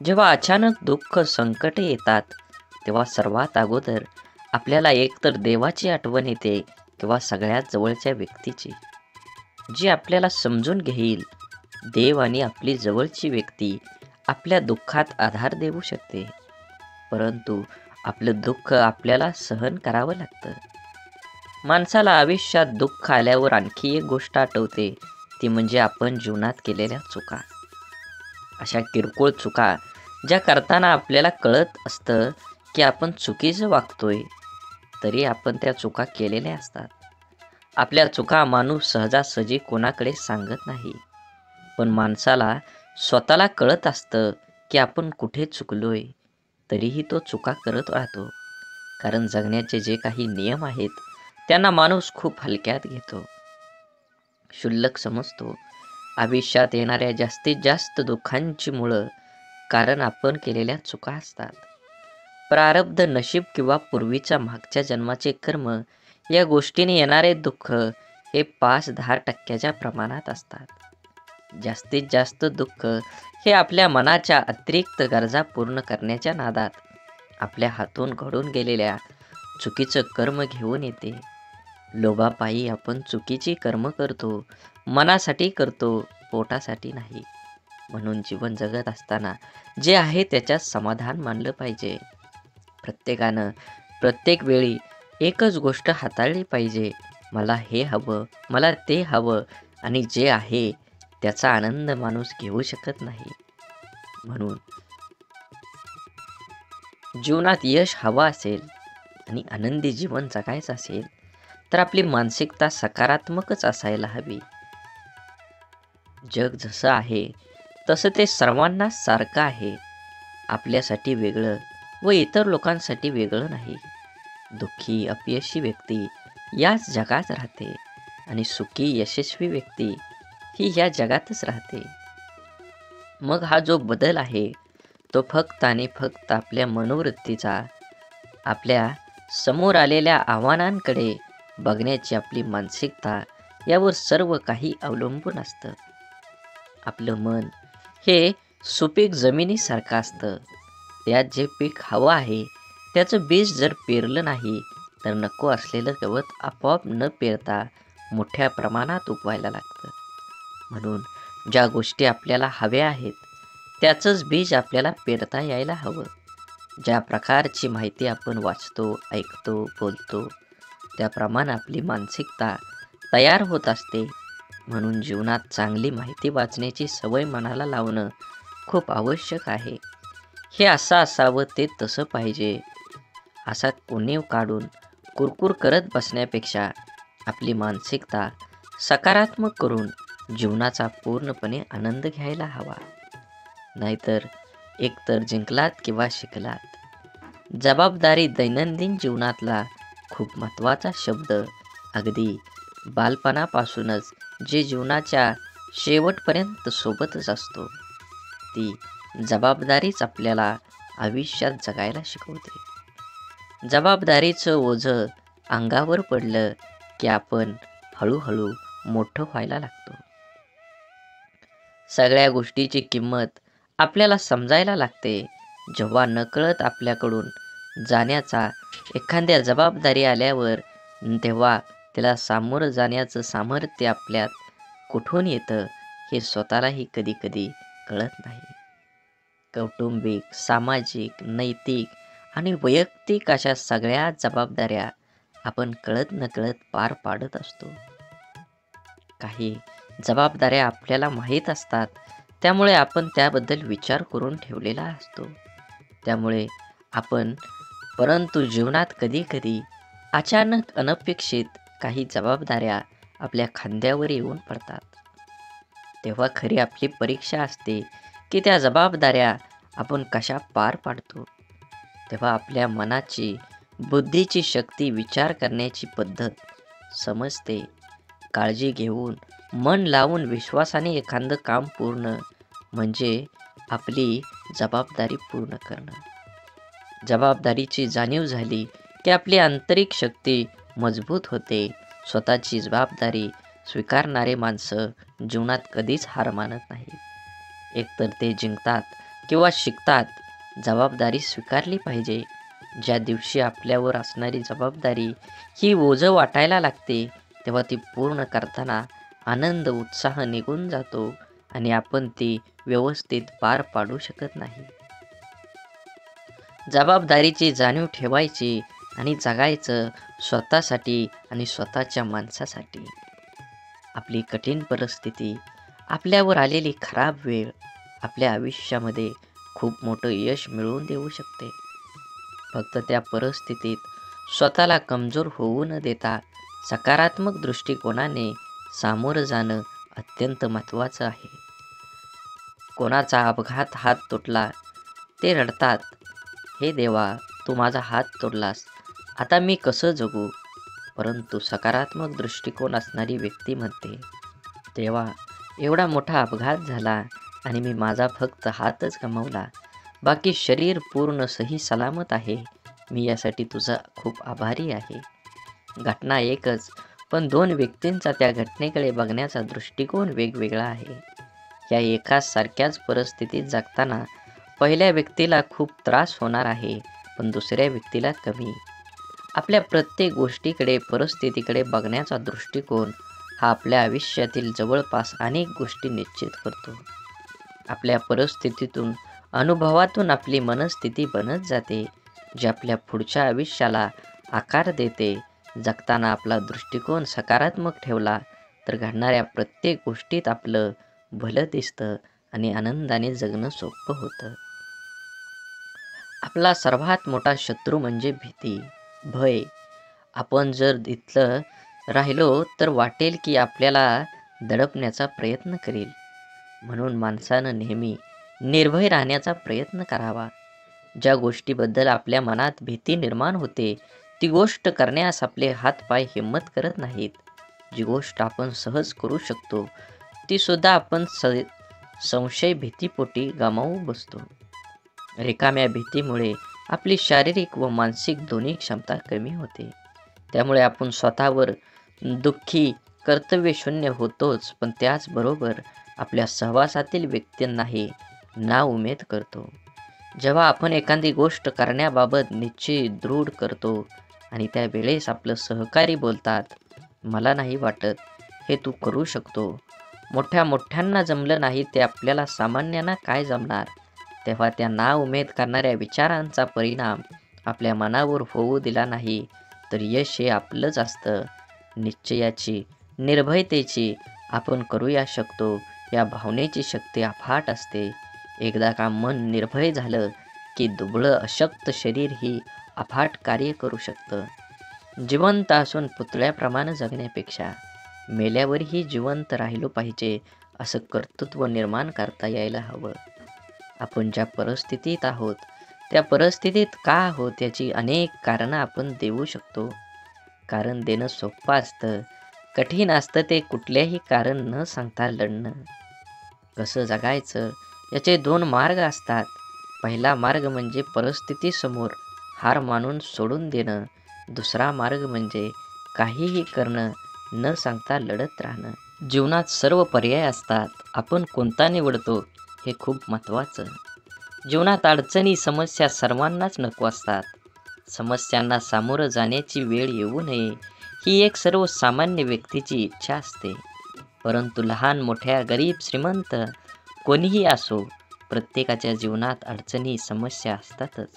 जेव्हा अचानक दुःख, संकटे येतात, तेव्हा सर्वात अगोदर आपल्याला एकतर देवाची आठवण येते किंवा सगळ्यात जवळच्या व्यक्तीची, जी आपल्याला समजून घेईल. देव आणि आपली जवळची व्यक्ती आपल्या दुःखात आधार देऊ शकते, परंतु आपलं दुःख आपल्याला सहन करावं लागतं. माणसाला आयुष्यात दुःख आल्यावर आणखी एक गोष्ट आठवते, ती म्हणजे आपण जीवनात केलेल्या चुका. अशा किरकोळ चुका ज्या करताना आपल्याला कळत असतं की आपण चुकीचं वागतोय, तरी आपण त्या चुका केलेल्या असतात. आपल्या चुका माणूस सहजासहजी कोणाकडे सांगत नाही, पण माणसाला स्वतःला कळत असतं की आपण कुठे चुकलोय, तरीही तो चुका करत राहतो. कारण जगण्याचे जे काही नियम आहेत त्यांना माणूस खूप हलक्यात घेतो, क्षुल्लक समजतो. आयुष्यात येणाऱ्या जास्तीत जास्त दुःखांची मुळं कारण आपण केलेल्या चुका असतात. प्रारब्ध, नशीब किंवा पूर्वीच्या मागच्या जन्माचे कर्म या गोष्टीने येणारे दुःख हे 5-10% प्रमाणात असतात. जास्तीत जास्त दुःख हे आपल्या मनाच्या अतिरिक्त गरजा पूर्ण करण्याच्या नादात आपल्या हातून घडून गेलेल्या चुकीचं कर्म घेऊन येते. लोभापायी आपण चुकीची कर्म करतो, मनासाठी करतो, पोटासाठी नाही. म्हणून जीवन जगत असताना जे आहे त्याच्यात समाधान मानलं पाहिजे. प्रत्येकानं प्रत्येक वेळी एकच गोष्ट हाताळली पाहिजे, मला हे हवं, मला ते हवं, आणि जे आहे त्याचा आनंद माणूस घेऊ शकत नाही. म्हणून जीवनात यश हवं असेल आणि आनंदी जीवन जगायचं असेल तर आपली मानसिकता सकारात्मकच असायला हवी. जग जसं आहे तसं ते सर्वांना सारखं आहे, आपल्यासाठी वेगळं व इतर लोकांसाठी वेगळं नाही. दुःखी, अपयशी व्यक्ती याच जगात राहते आणि सुखी, यशस्वी व्यक्ती ही या जगातच राहते. मग हा जो बदल आहे तो फक्त आणि फक्त आपल्या मनोवृत्तीचा, आपल्या समोर आलेल्या आव्हानांकडे बघण्याची आपली मानसिकता यावर सर्व काही अवलंबून असतं. आपलं मन हे सुपीक जमिनीसारखं असतं. त्यात जे पीक हवं आहे त्याचं बीज जर पेरलं नाही तर नको असलेलं गवत आपोआप न पेरता मोठ्या प्रमाणात उगवायला लागतं. म्हणून ज्या गोष्टी आपल्याला हव्या आहेत त्याचंच बीज आपल्याला पेरता यायला हवं. ज्या प्रकारची माहिती आपण वाचतो, ऐकतो, बोलतो त्याप्रमाणे आपली मानसिकता तयार होत असते. म्हणून जीवनात चांगली माहिती वाचण्याची सवय मनाला लावणं खूप आवश्यक आहे. हे असं असावं, ते तसं पाहिजे असा उणीव काढून कुरकुर करत बसण्यापेक्षा आपली मानसिकता सकारात्मक करून जीवनाचा पूर्णपणे आनंद घ्यायला हवा. नाहीतर एकतर जिंकलात किंवा शिकलात. जबाबदारी दैनंदिन जीवनातला खूप महत्त्वाचा शब्द, अगदी बालपणापासूनच जे जीवनाच्या शेवटपर्यंत सोबतच असतो. ती जबाबदारीच आपल्याला आयुष्यात जगायला शिकवते. जबाबदारीचं ओझं अंगावर पडलं की आपण हळूहळू मोठं व्हायला लागतो. सगळ्या गोष्टीची किंमत आपल्याला समजायला लागते जेव्हा नकळत आपल्याकडून जाण्याचा एखाद्या जबाबदारी आल्यावर, तेव्हा त्याला सामोरं जाण्याचं सामर्थ्य आपल्यात कुठून येतं हे स्वतःलाही कधी कधी कळत नाही. कौटुंबिक, सामाजिक, नैतिक आणि वैयक्तिक अशा सगळ्या जबाबदाऱ्या आपण कळत नकळत पार पाडत असतो. काही जबाबदाऱ्या आपल्याला माहीत असतात, त्यामुळे आपण त्याबद्दल विचार करून ठेवलेला असतो. त्यामुळे आपण परंतु जीवनात कधी-कधी अचानक अनपेक्षित काही जबाबदाऱ्या आपल्या खांद्यावर येऊन पडतात. तेव्हा खरी आपली परीक्षा असते, की त्या जबाबदाऱ्या आपण कशा पार पाडतो. तेव्हा आपल्या मनाची, बुद्धीची शक्ती, विचार करण्याची पद्धत समजते. काळजी घेऊन, मन लावून, विश्वासाने एखादं काम पूर्ण म्हणजे आपली जबाबदारी पूर्ण करणं. जबाबदारीची जाणीव झाली, की आपली आंतरिक शक्ती मजबूत होते. स्वतःची जबाबदारी स्वीकारणारे माणसं जीवनात कधीच हार मानत नाहीत. एकतर ते जिंकतात किंवा शिकतात. जबाबदारी स्वीकारली पाहिजे. ज्या दिवशी आपल्यावर असणारी जबाबदारी ही ओझं वाटायला लागते, तेव्हा ती पूर्ण करताना आनंद, उत्साह निघून जातो आणि आपण ती व्यवस्थित पार पाडू शकत नाही. जबाबदारीची जाणीव ठेवायची आणि जगायचं स्वतःसाठी आणि स्वतःच्या माणसासाठी. आपली कठीण परिस्थिती, आपल्यावर आलेली खराब वेळ आपल्या आयुष्यामध्ये खूप मोठं यश मिळवून देऊ शकते. फक्त त्या परिस्थितीत स्वतःला कमजोर होऊ न देता सकारात्मक दृष्टिकोनाने सामोरं जाणं अत्यंत महत्त्वाचं आहे. कोणाचा अपघात हात तुटला, ते रडतात, हे देवा, तू माझा हात तोडलास, आता मी कसं जगू? परंतु सकारात्मक दृष्टिकोन असणारी व्यक्ती म्हणते, देवा, एवढा मोठा अपघात झाला आणि मी माझा फक्त हातच गमावला, बाकी शरीर पूर्ण सही सलामत आहे. मी यासाठी तुझा खूप आभारी आहे. घटना एकच, पण दोन व्यक्तींचा त्या घटनेकडे बघण्याचा दृष्टिकोन वेगवेगळा आहे. या एकाच सारख्याच परिस्थितीत जगताना पहिल्या व्यक्तीला खूप त्रास होणार आहे, पण दुसऱ्या व्यक्तीला कमी. आपल्या प्रत्येक गोष्टीकडे, परिस्थितीकडे बघण्याचा दृष्टिकोन हा आपल्या आयुष्यातील जवळपास अनेक गोष्टी निश्चित करतो. आपल्या परिस्थितीतून, अनुभवातून आपली मनस्थिती बनत जाते, जी आपल्या पुढच्या आयुष्याला आकार देते. जगताना आपला दृष्टिकोन सकारात्मक ठेवला तर घडणाऱ्या प्रत्येक गोष्टीत आपलं भलं दिसतं आणि आनंदाने जगणं सोपं होतं. आपला सर्वात मोठा शत्रू म्हणजे भीती, भय. आपण जर इथलं राहिलो तर वाटेल की आपल्याला दडपण्याचा प्रयत्न करेल. म्हणून माणसानं नेहमी निर्भय राहण्याचा प्रयत्न करावा. ज्या गोष्टीबद्दल आपल्या मनात भीती निर्माण होते, ती गोष्ट करण्यास आपले हातपाय हिंमत करत नाहीत. जी गोष्ट आपण सहज करू शकतो, ती सुद्धा आपण संशय भीतीपोटी गमावू बसतो. रिकाम्या भीतीमुळे आपली शारीरिक व मानसिक दोन्ही क्षमता कमी होते. त्यामुळे आपण स्वतःवर दुःखी, कर्तव्यशून्य होतोच, पण त्याचबरोबर आपल्या सहवासातील व्यक्तींनाही नाउमेद करतो. जेव्हा आपण एखादी गोष्ट करण्याबाबत निश्चय दृढ करतो आणि त्यावेळेस आपलं सहकारी बोलतात, मला नाही वाटत हे तू करू शकतो, मोठ्यांना जमलं नाही ते आपल्याला सामान्यांना काय जमणार, तेव्हा त्या नाउमेद करणाऱ्या विचारांचा परिणाम आपल्या मनावर होऊ दिला नाही तर यश हे आपलंच असतं. निश्चयाची, निर्भयतेची, आपण करूया शकतो या भावनेची शक्ती अफाट असते. एकदा का मन निर्भय झालं की दुबळं अशक्त शरीर ही अफाट कार्य करू शकतं. जिवंत असून पुतळ्याप्रमाणे जगण्यापेक्षा मेल्यावरही जिवंत राहिलो पाहिजे असं कर्तृत्व निर्माण करता यायला हवं. आपण ज्या परिस्थितीत आहोत त्या परिस्थितीत का आहोत याची अनेक कारणं आपण देऊ शकतो. कारण देणं सोपं असतं, कठीण असतं ते कुठल्याही कारण न सांगता लढणं. कसं जगायचं याचे दोन मार्ग असतात. पहिला मार्ग म्हणजे परिस्थितीसमोर हार मानून सोडून देणं. दुसरा मार्ग म्हणजे काहीही करणं, न सांगता लढत राहणं. जीवनात सर्व पर्याय असतात, आपण कोणता निवडतो हे खूप महत्त्वाचं. जीवनात अडचणी, समस्या सर्वांनाच नको असतात. समस्यांना सामोरं जाण्याची वेळ येऊ नये ही एक सर्वसामान्य व्यक्तीची इच्छा असते. परंतु लहान, मोठ्या, गरीब, श्रीमंत कोणीही असो, प्रत्येकाच्या जीवनात अडचणी, समस्या असतातच.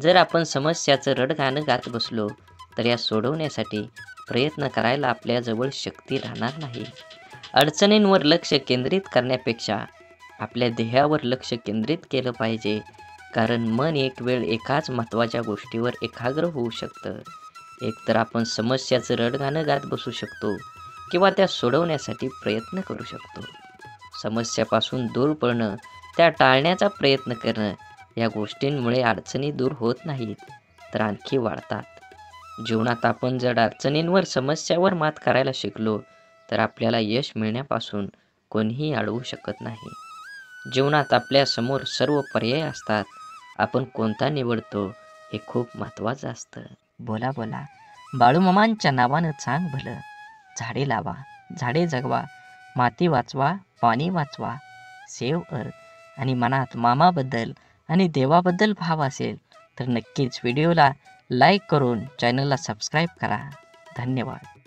जर आपण समस्याचं रडगाणं गात बसलो तर या सोडवण्यासाठी प्रयत्न करायला आपल्याजवळ शक्ती राहणार नाही. अडचणींवर लक्ष केंद्रित करण्यापेक्षा आपल्या ध्येयावर लक्ष केंद्रित केलं पाहिजे, कारण मन एक वेळ एकाच महत्त्वाच्या गोष्टीवर एकाग्र होऊ शकतं. एकतर आपण समस्याचं रडगाणं गात बसू शकतो किंवा त्या सोडवण्यासाठी प्रयत्न करू शकतो. समस्यापासून दूर पळणं, त्या टाळण्याचा प्रयत्न करणं, या गोष्टींमुळे अडचणी दूर होत नाहीत, तर आणखी वाढतात. जीवनात आपण जर अडचणींवर, समस्यावर मात करायला शिकलो, तर आपल्याला यश मिळण्यापासून कोणीही अडवू शकत नाही. जीवनात आपल्यासमोर सर्व पर्याय असतात. आपण कोणता निवडतो हे खूप महत्त्वाचं असतं. बोला बोला बाळूमामांच्या नावानं सांग भलं. झाडे लावा, झाडे जगवा, माती वाचवा, पाणी वाचवा. सेव्ह अर्थ. आणि मनात मामाबद्दल आणि देवाबद्दल भाव असेल तर नक्कीच व्हिडिओला लाईक करून चॅनलला सबस्क्राईब करा. धन्यवाद.